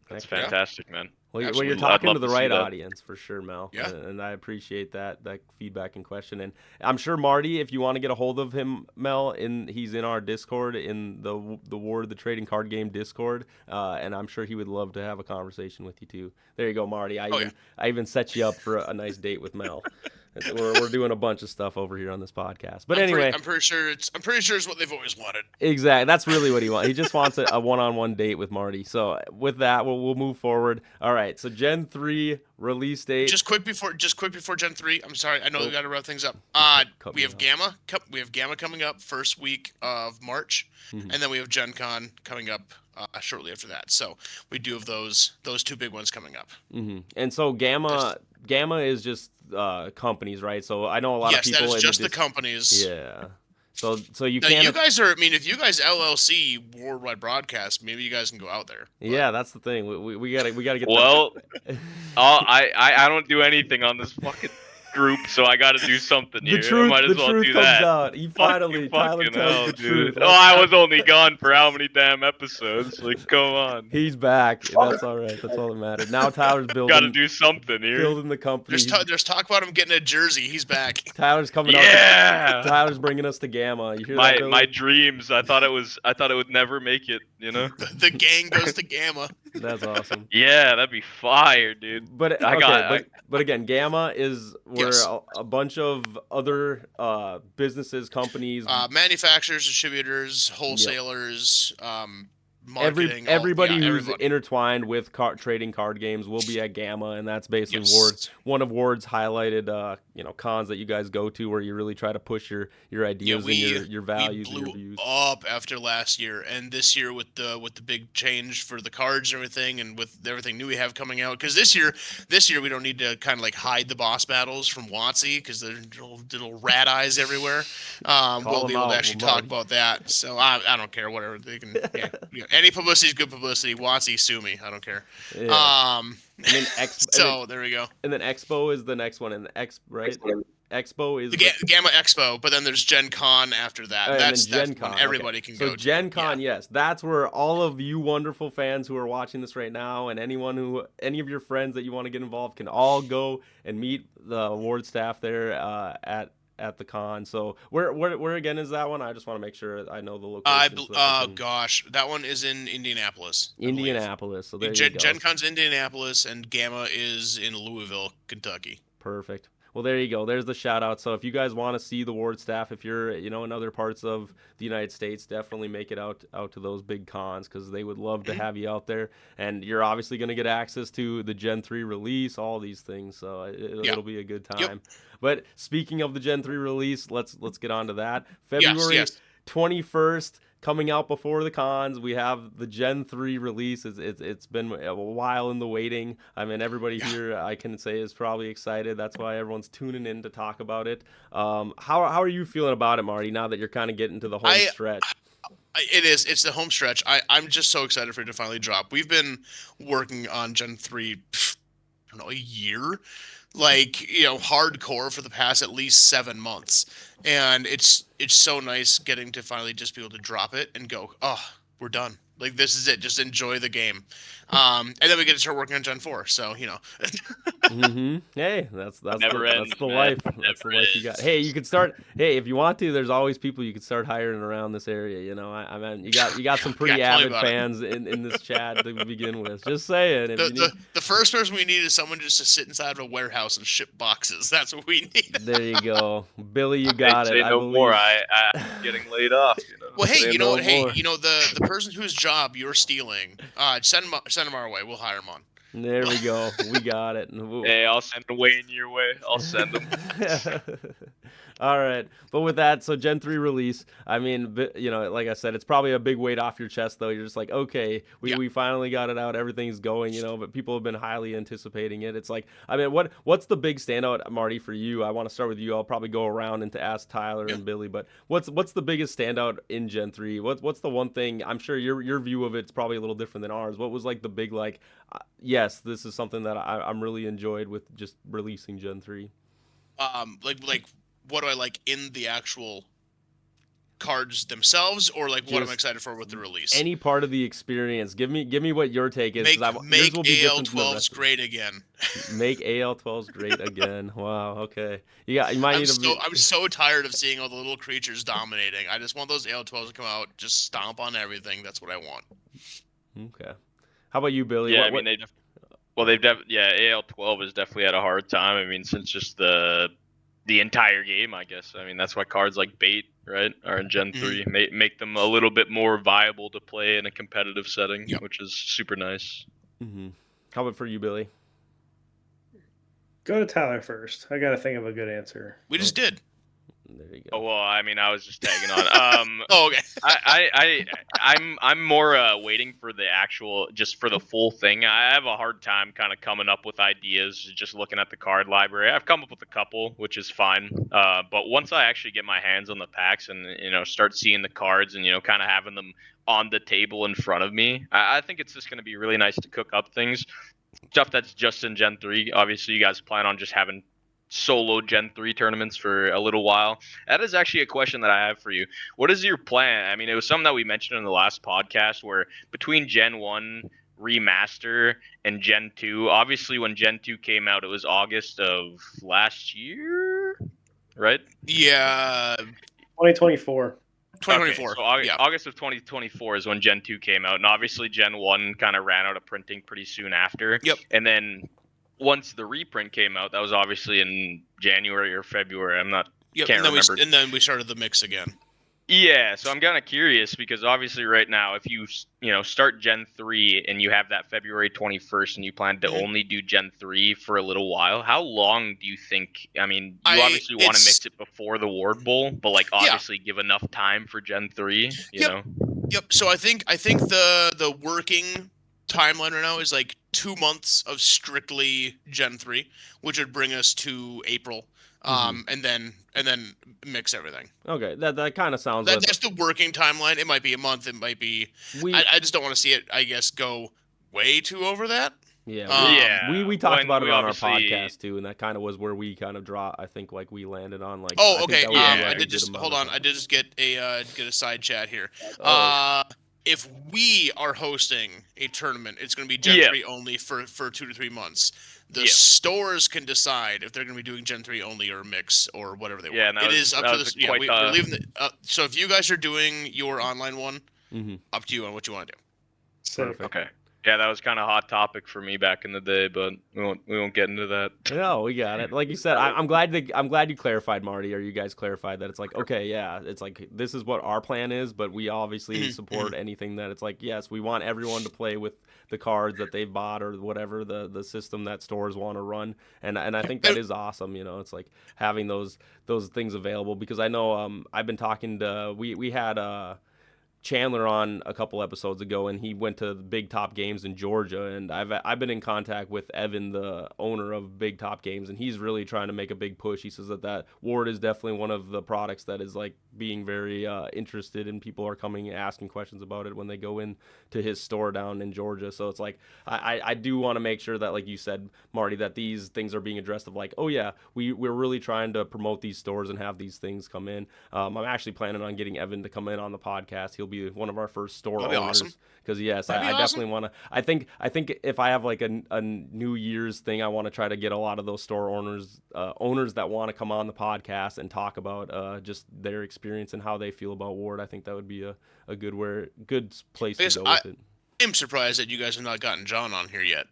that's Heck yeah. fantastic, man. Well, you're Absolutely. I'd talking love to the to see right that. audience for sure, Mel. Yeah. And I appreciate that feedback and question. And I'm sure Marty, if you want to get a hold of him, Mel, he's in our Discord, in the Ward the Trading Card Game Discord, and I'm sure he would love to have a conversation with you too. There you go, Marty. I even set you up for a nice date with Mel. We're doing a bunch of stuff over here on this podcast. But anyway, I'm pretty sure it's what they've always wanted. exactly. That's really what he wants. He just wants a one-on-one date with Marty. So with that, we'll move forward. All right. So Gen 3 release date. Just quick before Gen 3. I'm sorry. I know we got to wrap things up. We have Gamma. We have Gamma coming up first week of March, and then we have Gen Con coming up shortly after that. So we do have those two big ones coming up. And so Gamma is just companies, right? So I know a lot of people. Yes, that is just the companies. Yeah. So you now, can't. you guys are. I mean, if you guys LLC worldwide broadcast, maybe you guys can go out there. But. Yeah, that's the thing. We gotta get. Well, I don't do anything on this fucking group, so I got to do something here. I might as well do comes that. out. He finally, Tyler Fucking tells hell, the dude. truth. Oh, I was only gone for how many damn episodes? Like, come on. He's back. That's all right. That's all that matters. Now Tyler's building. Got to do something here. Building the company. There's talk about him getting a jersey. He's back. Tyler's coming out. Yeah. Tyler's bringing us to Gamma. You hear that, Billy? My dreams. I thought it would never make it. The gang goes to Gamma. That's awesome. Yeah, that'd be fire, dude. But but again, Gamma is where a bunch of other businesses, companies, manufacturers, distributors, wholesalers, marketing. Everybody who's intertwined with trading card games will be at Gamma, and that's basically one of Ward's highlighted cons that you guys go to, where you really try to push your ideas and your values and your views. Up after last year, and this year with the big change for the cards and everything, and with everything new we have coming out, because this year we don't need to kind of like hide the boss battles from WotC, because there's little rat eyes everywhere. We'll be able to actually talk about that. So I don't care, whatever they can. Any publicity is good publicity. WotC, sue me. I don't care. Yeah. And then there we go. And then Expo is the next one, and Expo is the Gamma Expo, but then there's Gen Con after that. That's when everybody can go to. So Gen Con, yes, that's where all of you wonderful fans who are watching this right now, and any of your friends that you want to get involved, can all go and meet the award staff there at the con. So where again is that one? I just want to make sure I know the location. Gosh, that one is in Indianapolis. Indianapolis. So there you go. Gen Con's in Indianapolis, and Gamma is in Louisville, Kentucky. Perfect. Well, there you go. There's the shout out. So if you guys want to see the Ward staff, if you're in other parts of the United States, definitely make it out to those big cons, because they would love to have you out there. And you're obviously going to get access to the Gen 3 release, all these things. So it'll be a good time. Yep. But speaking of the Gen 3 release, let's get on to that. February 21st. Coming out before the cons, we have the Gen 3 release. It's been a while in the waiting. I mean, everybody here, I can say, is probably excited. That's why everyone's tuning in to talk about it. How are you feeling about it, Marty, now that you're kind of getting to the home stretch? It's the home stretch. I'm just so excited for it to finally drop. We've been working on Gen 3, I don't know, a year. Hardcore for the past at least 7 months, and it's so nice getting to finally just be able to drop it and go, oh, we're done. Like, this is it. Just enjoy the game, and then we get to start working on Gen 4. So Hey, that's Never ends, the man. life. That's the Never life you got. ends. Hey, you could start. Hey, if you want to, there's always people you could start hiring around this area. You know, I mean, you got some pretty Yeah, tell me avid about it. fans in this chat to begin with. Just saying, if The, you need, the the first person we need is someone just to sit inside of a warehouse and ship boxes. That's what we need. there you go, Billy. You Hey, got it. say I no more. believe. I'm getting laid off. Well, hey, Say you know no what? Hey, more. the person whose job you're stealing, send him our way. We'll hire him on. There we go. We got it. Hey, I'll send Wayne your way. I'll send him. All right, but with that, so Gen 3 release, I mean, like I said, it's probably a big weight off your chest, though. You're just like, okay, Yeah. we finally got it out, everything's going, but people have been highly anticipating it. It's like, I mean, what's the big standout, Marty, for you? I want to start with you. I'll probably go around and to ask Tyler Yeah. and Billy, but what's the biggest standout in Gen 3? What's the one thing? I'm sure your view of it's probably a little different than ours. What was like the big like, yes, this is something that I'm really enjoyed with just releasing Gen 3. Like what do I like in the actual cards themselves, or like what I'm Just excited for with the release? Any part of the experience. Give me what your take is. 'Cause yours Make will be AL different from the 12s rest of great again. Make AL12s great again. Wow. Okay. You might need to be. I'm so tired of seeing all the little creatures dominating. I just want those AL 12s to come out, just stomp on everything. That's what I want. Okay. How about you, Billy? Yeah, What I mean what? yeah, AL12 has definitely had a hard time. I mean, since just the entire game, I guess. I mean, that's why cards like Bait, right, are in Gen Mhm. 3. Make them a little bit more viable to play in a competitive setting, Yep. which is super nice. How about for you, Billy? Go to Tyler first. I got to think of a good answer. We just did. There you Oh go. well, I mean, I was just tagging on. Oh, okay. I'm more waiting for the actual, just for the full thing. I have a hard time kind of coming up with ideas just looking at the card library. I've come up with a couple, which is fine. But once I actually get my hands on the packs and start seeing the cards and kind of having them on the table in front of me, I think it's just going to be really nice to cook up things. Stuff that's just in Gen 3. Obviously, you guys plan on just having solo Gen 3 tournaments for a little while. That is actually a question that I have for you. What is your plan? I mean, it was something that we mentioned in the last podcast where between Gen 1 remaster and Gen 2, obviously when Gen 2 came out, it was August of last year, right? Yeah, 2024. 2024. Okay, so Yeah. August of 2024 is when Gen 2 came out, and obviously Gen 1 kind of ran out of printing pretty soon after. Yep. And then once the reprint came out, that was obviously in January or February. Yep. Can't remember. And then we started the mix again. Yeah, so I'm kind of curious because obviously right now, if you start Gen 3 and you have that February 21st and you plan to Mhm. only do Gen 3 for a little while, how long do you think? I mean, you obviously want to mix it before the Ward Bowl, but like obviously give enough time for Gen 3. You Yep. know. Yep. So I think the working timeline right now is like 2 months of strictly Gen 3, which would bring us to April. And then mix everything. Okay, that kind of sounds. That's the working timeline. It might be a month. It might be. I just don't want to see it, I guess, go way too over that. Yeah, we talked about it on our obviously podcast too, and that kind of was where we kind of draw. I think like we landed on like. Oh, I think okay. that was Yeah. I a did good just amount hold of on. time. I did just get a side chat here. Oh. If we are hosting a tournament, it's going to be Gen 3 only for 2 to 3 months. The stores can decide if they're going to be doing Gen 3 only or mix or whatever they want. It is up to this. Yeah, we're leaving the. So if you guys are doing your online one, up to you on what you want to do. Sick. Okay. Yeah, that was kind of a hot topic for me back in the day, but we won't get into that. No, we got it. Like you said, I'm glad you clarified, Marty, or you guys clarified that it's like, okay, yeah, it's like this is what our plan is, but we obviously support anything that it's like, yes, we want everyone to play with the cards that they've bought or whatever the system that stores want to run, and I think that is awesome. It's like having those things available because I know I've been talking to we had Chandler on a couple episodes ago, and he went to Big Top Games in Georgia, and I've been in contact with Evan, the owner of Big Top Games, and he's really trying to make a big push. He says that Ward is definitely one of the products that is like being very interested, and people are coming and asking questions about it when they go in to his store down in Georgia. So it's like I do want to make sure that, like you said, Marty, that these things are being addressed of like, oh yeah, we're really trying to promote these stores and have these things come in. I'm actually planning on getting Evan to come in on the podcast. He'll be be one of our first store That'd be owners. awesome. Because yes, That'd be I awesome. definitely want to. I think if I have like a New Year's thing, I want to try to get a lot of those store owners that want to come on the podcast and talk about just their experience and how they feel about Ward. I think that would be a good place I to guess go I with it. am surprised that you guys have not gotten John on here yet.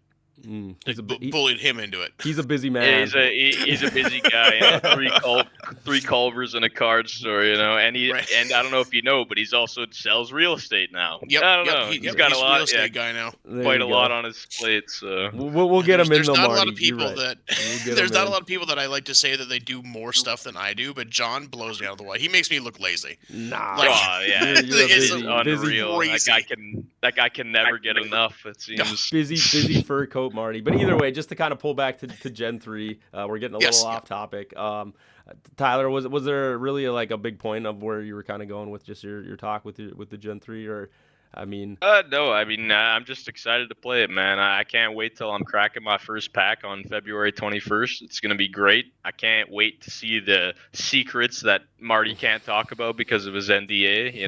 He's Like bullied him into it. he's a busy Yeah, man. he's a busy guy, three Culvers and a card store, and Right. I don't know if you know, but he's also sells real estate now. Yep. I don't Yep. know. He's got a He's a real lot, estate guy now. There quite you a lot go. on his plate. So We'll get him in There's though, not a Marty. lot of You're people right. that We'll get there's him not in. a lot of people that I like to say that they do more stuff than I do, but John blows me out of the water. He makes me look lazy. Nah. Like, yeah, You're a it's unreal. crazy. That guy can never get enough. It seems. Busy fur coat, Marty. But either way, just to kind of pull back to Gen 3, we're getting a Yes, little off topic. Tyler, was there really like a big point of where you were kind of going with just your talk with the Gen 3, or I mean? No, I mean, I'm just excited to play it, man. I can't wait till I'm cracking my first pack on February 21st. It's going to be great. I can't wait to see the secrets that Marty can't talk about because of his NDA,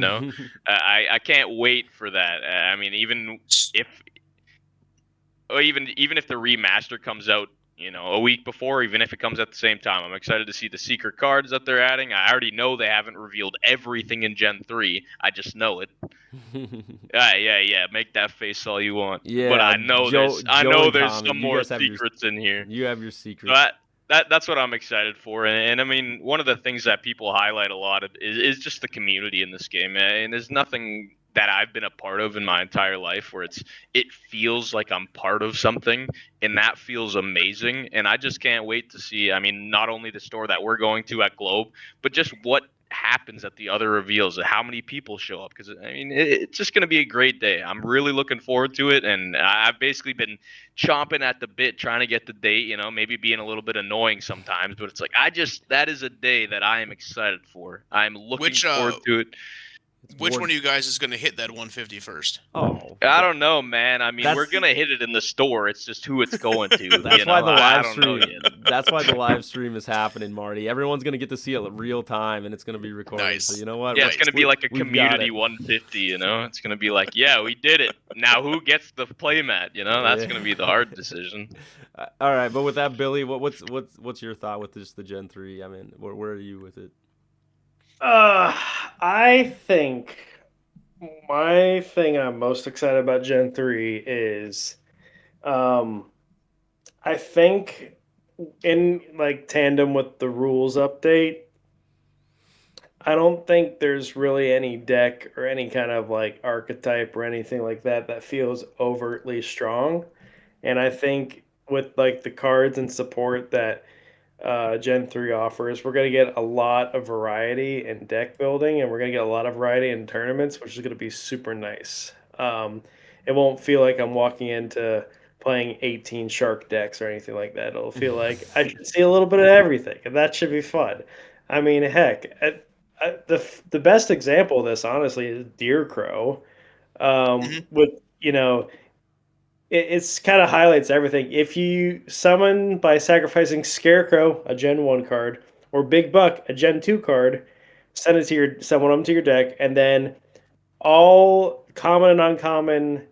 I can't wait for that. I mean, even if the remaster comes out, a week before, even if it comes at the same time, I'm excited to see the secret cards that they're adding. I already know they haven't revealed everything in Gen 3. I just know it. Yeah. Make that face all you want. Yeah, but I know Joe there's and Tommy, some you more guys have secrets in here. You have your So secrets. that's what I'm excited for. And I mean, one of the things that people highlight a lot is just the community in this game. And there's nothing that I've been a part of in my entire life where it feels like I'm part of something, and that feels amazing. And I just can't wait to see, I mean, not only the store that we're going to at Globe, but just what happens at the other reveals, how many people show up, because I mean it's just going to be a great day. I'm really looking forward to it, and I've basically been chomping at the bit trying to get the date, maybe being a little bit annoying sometimes, but it's like that is a day that I am excited for. I'm looking forward to it. Which one of you guys is going to hit that 150 first? Oh, I don't know, man. I mean, That's- we're gonna hit it in the store. It's just who it's going to. That's why the I live don't know stream. yet. That's why the live stream is happening, Marty. Everyone's gonna get to see it real time, and it's gonna be recorded. Nice. So you know what? Yeah, it's gonna be like a We've got community it. 150. It's gonna be like, yeah, we did it. Now who gets the playmat? That's Yeah. gonna be the hard decision. All right, but with that, Billy, what's your thought with just the Gen 3? I mean, where are you with it? I think my thing I'm most excited about Gen 3 is I think in like tandem with the rules update, I don't think there's really any deck or any kind of like archetype or anything like that feels overtly strong. And I think with like the cards and support that Gen 3 offers, we're going to get a lot of variety in deck building, and we're going to get a lot of variety in tournaments, which is going to be super nice. It won't feel like I'm walking into playing 18 shark decks or anything like that. It'll feel like I should see a little bit of everything, and that should be fun. I mean, heck, the best example of this, honestly, is Deer Crow. With, it's kind of highlights everything. If you summon by sacrificing Scarecrow, a Gen 1 card, or Big Buck, a Gen 2 card, summon them to your deck, and then all common and uncommon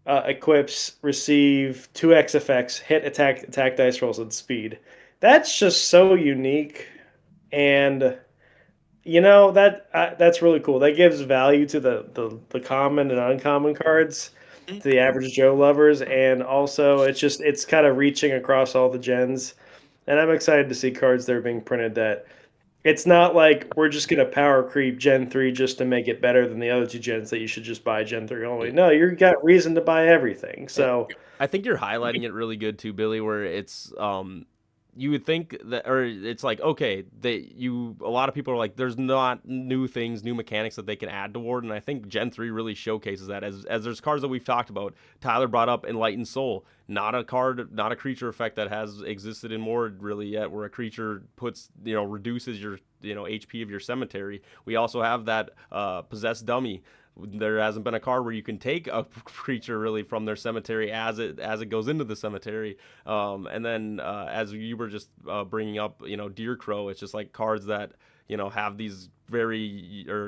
equips receive 2x effects, hit, attack dice rolls, and speed. That's just so unique, and that's really cool. That gives value to the common and uncommon cards to the average Joe lovers, and also it's kind of reaching across all the gens. And I'm excited to see cards that are being printed that it's not like we're just gonna power creep Gen 3 just to make it better than the other two gens that you should just buy Gen 3 only. No, you've got reason to buy everything. So I think you're highlighting it really good too, Billy, where it's you would think that, or it's like, okay, a lot of people are like, there's not new things, new mechanics that they can add to Ward, and I think Gen 3 really showcases that. As there's cards that we've talked about, Tyler brought up Enlightened Soul, not a creature effect that has existed in Ward really yet, where a creature reduces your HP of your cemetery. We also have that Possessed Dummy. There hasn't been a card where you can take a creature really from their cemetery as it goes into the cemetery. And then as you were just bringing up, Deer Crow, it's just like cards that have these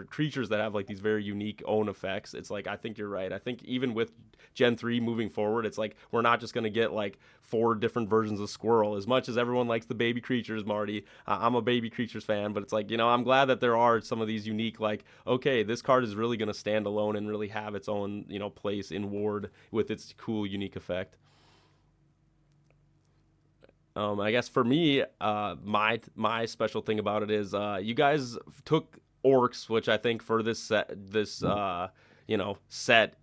creatures that have like these very unique own effects. It's like, I think you're right. I think even with Gen 3 moving forward, it's like we're not just going to get like 4 different versions of Squirrel. As much as everyone likes the baby creatures, Marty, I'm a baby creatures fan, but it's like, I'm glad that there are some of these unique, like, okay, this card is really going to stand alone and really have its own, place in Ward with its cool, unique effect. I guess for me, my special thing about it is you guys took orcs, which I think for this set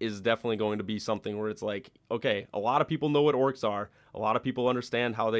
is definitely going to be something where it's like, okay, a lot of people know what orcs are. A lot of people understand how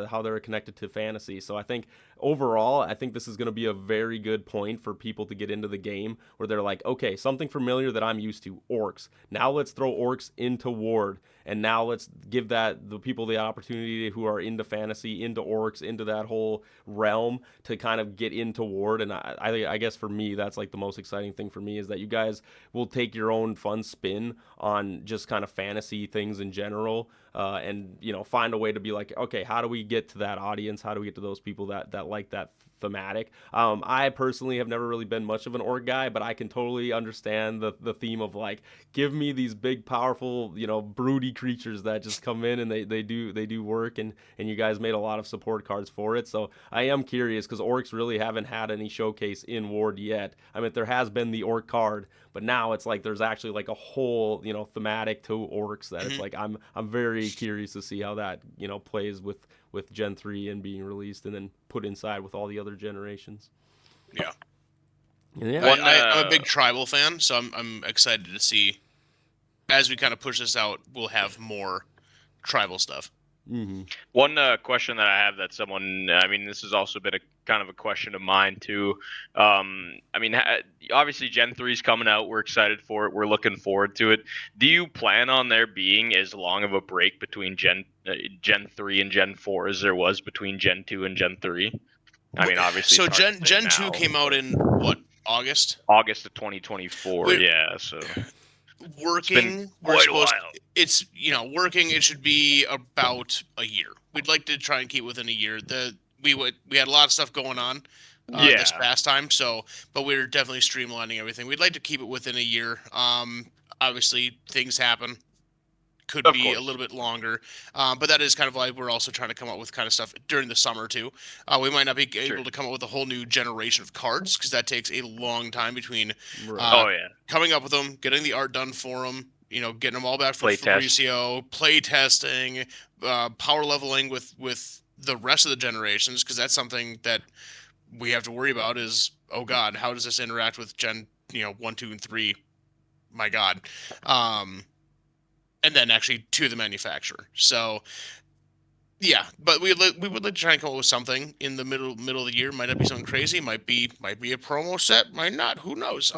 how they're connected to fantasy. So I think overall, I think this is going to be a very good point for people to get into the game where they're like, okay, something familiar that I'm used to, orcs. Now let's throw orcs into Ward, and now let's give the people the opportunity who are into fantasy, into orcs, into that whole realm to kind of get into Ward. And I guess for me, that's like the most exciting thing for me, is that you guys will take your own fun spin on just kind of fantasy things in general, and find a way to be like, okay, how do we get to that audience? How do we get to those people that like that thematic? I personally have never really been much of an orc guy, but I can totally understand the theme of like, give me these big, powerful, broody creatures that just come in and they do work, and you guys made a lot of support cards for it. So I am curious, because orcs really haven't had any showcase in Ward yet. I mean, there has been the orc card, but now it's like there's actually like a whole thematic to orcs that it's like I'm very curious to see how that plays with Gen 3 and being released and then put inside with all the other generations. Yeah. Yeah. I'm a big tribal fan, so I'm excited to see, as we kind of push this out, we'll have more tribal stuff. Mm-hmm. One question that I have that someone, I mean, this has also been a kind of a question of mine too. I mean, obviously Gen 3 is coming out. We're excited for it. We're looking forward to it. Do you plan on there being as long of a break between Gen 3 and Gen 4 as there was between Gen 2 and Gen 3? I mean, obviously So it's hard to say Gen now, 2 came out in what, August? August of 2024. We're Yeah, so it's been working. We're quite a supposed. while. It's working. It should be about a year. We'd like to try and keep within a year. We had a lot of stuff going on this Yeah, past time, but we're definitely streamlining everything. We'd like to keep it within a year. Obviously things happen. Could of be a course. little bit longer, but that is kind of why we're also trying to come up with kind of stuff during the summer too. We might not be Sure. able to come up with a whole new generation of cards because that takes a long time between Right. uh, Oh yeah. coming up with them, getting the art done for them, getting them all back from Play test. Fabricio, play testing, power leveling with the rest of the generations, because that's something that we have to worry about. Is, oh God, how does this interact with Gen 1, 2, and 3? My God. And then actually to the manufacturer. So yeah, but we would like to try and come up with something in the middle of the year. Might not be something crazy. Might be a promo set. Might not. Who knows?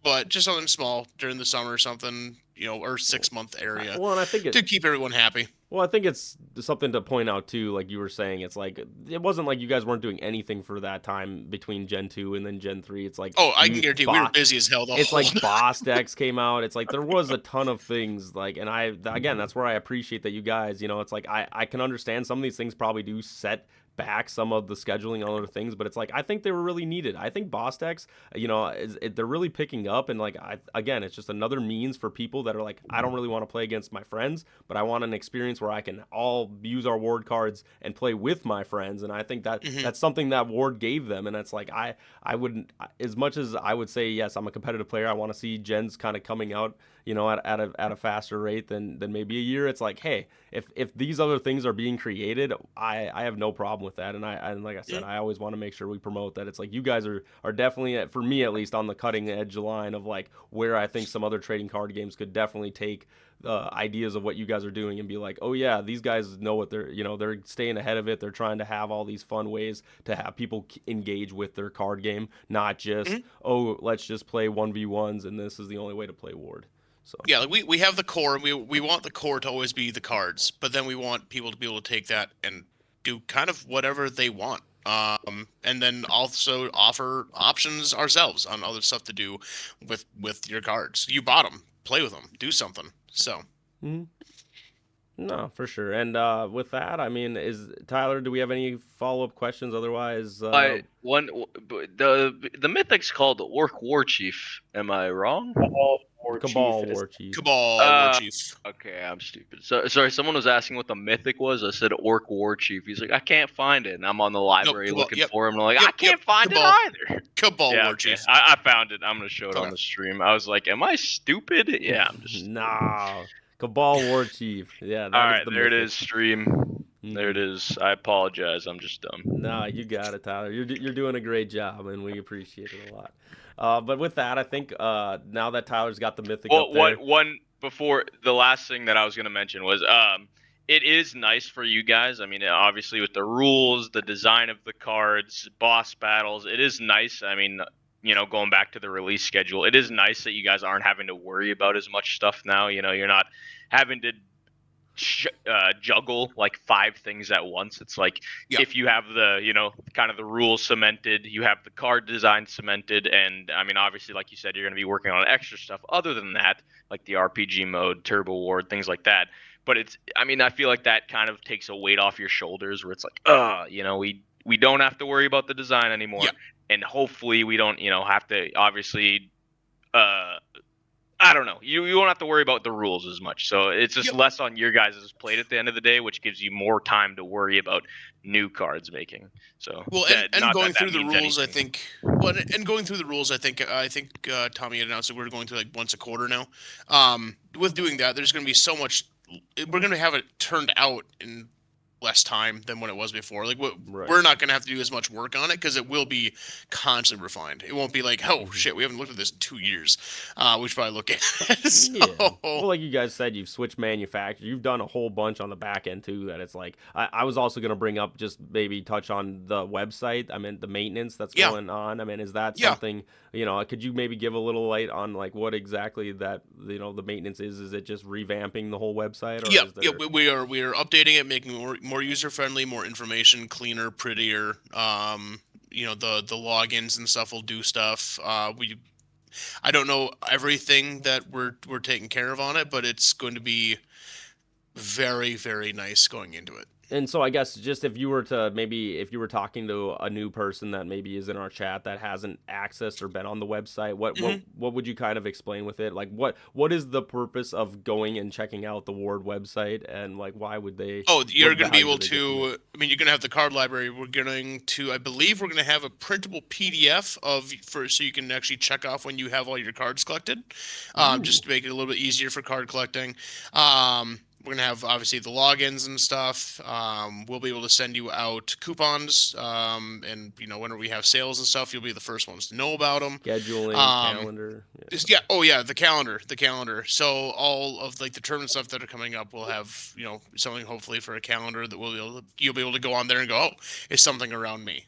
But just something small during the summer, or something, or 6 month area Well, and I think to keep everyone happy. Well, I think it's something to point out too, like you were saying. It's like it wasn't like you guys weren't doing anything for that time between Gen 2 and then Gen 3. It's like Oh, I can guarantee we were busy as hell the it's whole like boss decks came out. It's like there was a ton of things, like, and again, that's where I appreciate that you guys, it's like I can understand some of these things probably do set back some of the scheduling and other things, but it's like I think they were really needed. I think boss decks, they're really picking up, and like again, it's just another means for people that are like, I don't really want to play against my friends, but I want an experience where I can all use our ward cards and play with my friends. And I think that that's something that Ward gave them, and it's like I wouldn't, as much as I would say yes, I'm a competitive player, I want to see gens kind of coming out at a faster rate than maybe a year. It's like, hey, if these other things are being created, I have no problem with that. And like I said, I always want to make sure we promote that. It's like you guys are definitely, for me at least, on the cutting edge line of like where I think some other trading card games could definitely take ideas of what you guys are doing and be like, oh yeah, these guys know what they're staying ahead of it. They're trying to have all these fun ways to have people engage with their card game, not just oh, let's just play 1v1s and this is the only way to play Ward. So Yeah, like we have the core, and we want the core to always be the cards, but then we want people to be able to take that and do kind of whatever they want. And then also offer options ourselves on other stuff to do with your cards. You bought them, play with them, do something. So mm-hmm. No, for sure. And with that, I mean, is Tyler, do we have any follow-up questions? Otherwise, The mythic's called Orc War Chief. Am I wrong? All war chief Cabal is War Chief. Cabal War Chief. Okay, I'm stupid. So sorry, someone was asking what the mythic was. I said Orc War Chief. He's like, I can't find it, and I'm on the Nope. library Cabal. looking Yep. for him. And I'm like, Yep. I can't find it Cabal. either. Cabal Yeah, War okay. Chief. I found it. I'm gonna show it Okay. on the stream. I was like, am I stupid? Yeah, I'm just. Nah, Cabal War Chief. Yeah, All that is right, the there it mythic. is. Stream. There it Mhm. is. I apologize. I'm just dumb. Nah, you got it, Tyler. You're doing a great job, and we appreciate it a lot. But with that, I think now that Tyler's got the mythic up Well, there, one before the last thing that I was gonna mention was it is nice for you guys. I mean, obviously with the rules, the design of the cards, boss battles, it is nice. I mean, going back to the release schedule, it is nice that you guys aren't having to worry about as much stuff now. You're not having to juggle like 5 things at once. It's like if you have the kind of the rules cemented, you have the card design cemented, and I mean obviously like you said, you're going to be working on extra stuff other than that, like the RPG mode, Turbo Ward, things like that. But I feel like that kind of takes a weight off your shoulders where it's like, we don't have to worry about the design anymore, and hopefully we don't have to obviously I don't know. You won't have to worry about the rules as much. So it's just less on your guys' plate at the end of the day, which gives you more time to worry about new cards making. So and going through the means rules, anything. I think. Well, and going through the rules, I think Tommy had announced that we're going through like once a quarter now. With doing that, there's going to be so much. We're going to have it turned out in less time than when it was before. Like we're not going to have to do as much work on it because it will be constantly refined. It won't be like, oh shit, we haven't looked at this in 2 years. We should probably look at it. So, yeah. Well, like you guys said, you've switched manufacturers. You've done a whole bunch on the back end too. That it's like I was also going to bring up, just maybe touch on the website. I mean, the maintenance that's going on. I mean, is that something? Could you maybe give a little light on like what exactly that the maintenance is? Is it just revamping the whole website? Or is there... we are updating it, making it more user friendly, more information, cleaner, prettier. The logins and stuff will do stuff. I don't know everything that we're taking care of on it, but it's going to be very, very nice going into it. And so I guess just if you were talking to a new person that maybe is in our chat that hasn't accessed or been on the website, what would you kind of explain with it? Like what is the purpose of going and checking out the Ward website, and like why would they? Oh, you're going to be able to. I mean, you're going to have the card library. I believe we're going to have a printable PDF so you can actually check off when you have all your cards collected, just to make it a little bit easier for card collecting. We're going to have, obviously, the logins and stuff. We'll be able to send you out coupons. And, whenever we have sales and stuff, you'll be the first ones to know about them. Scheduling, calendar. The calendar. The calendar. So all of, like, the tournament stuff that are coming up, we'll have, something hopefully for a calendar that you'll be able to go on there and go, oh, it's something around me.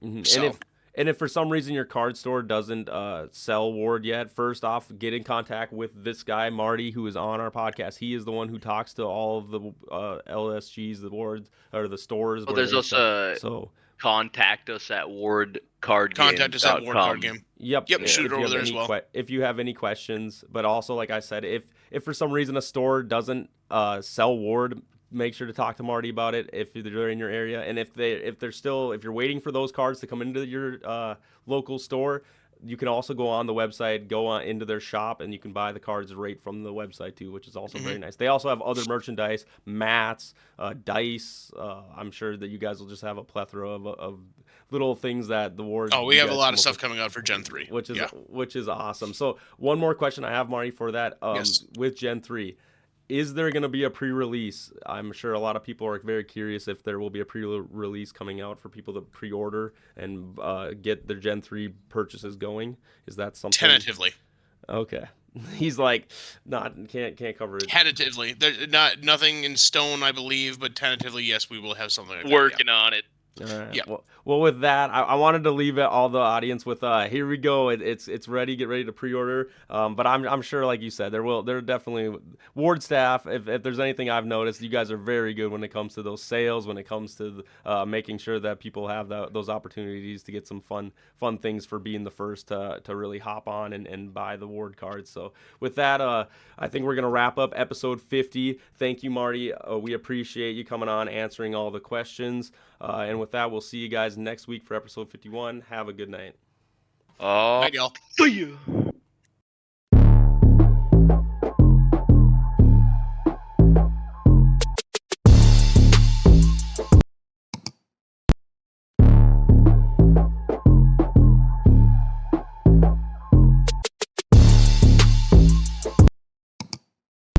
Mm-hmm. So. And if for some reason your card store doesn't sell Ward yet, first off, get in contact with this guy, Marty, who is on our podcast. He is the one who talks to all of the LSGs, the Wards, or the stores. Well, there's also contact us at wardcardgame.com. Contact us at wardcardgame. Yep. Shoot it over there as well. If you have any questions, but also, like I said, if for some reason a store doesn't sell Ward, make sure to talk to Marty about it if they're in your area. And if you're waiting for those cards to come into your local store, you can also go on the website, go on into their shop, and you can buy the cards right from the website too, which is also very nice. They also have other merchandise, mats, dice. I'm sure that you guys will just have a plethora of little things that the Ward. Oh, we have a lot of stuff coming out for Gen 3, which is awesome. So one more question I have, Marty, for that. Yes. With Gen 3. Is there going to be a pre-release? I'm sure a lot of people are very curious if there will be a pre-release coming out for people to pre-order and get their Gen 3 purchases going. Is that something? Tentatively. Okay. He's like, can't cover it. Tentatively. There's nothing in stone, I believe, but tentatively, yes, we will have something like Working on it. All right. Yeah. Well, with that, I wanted to leave it all the audience with here we go. It's ready. Get ready to pre-order. But I'm sure, like you said, there are definitely Ward staff. If there's anything I've noticed, you guys are very good when it comes to those sales. When it comes to making sure that people have those opportunities to get some fun things for being the first to really hop on and buy the Ward cards. So with that, I think we're gonna wrap up episode 50. Thank you, Marty. We appreciate you coming on, answering all the questions. And with that, we'll see you guys next week for episode 51. Have a good night. Oh, Night, y'all. see you.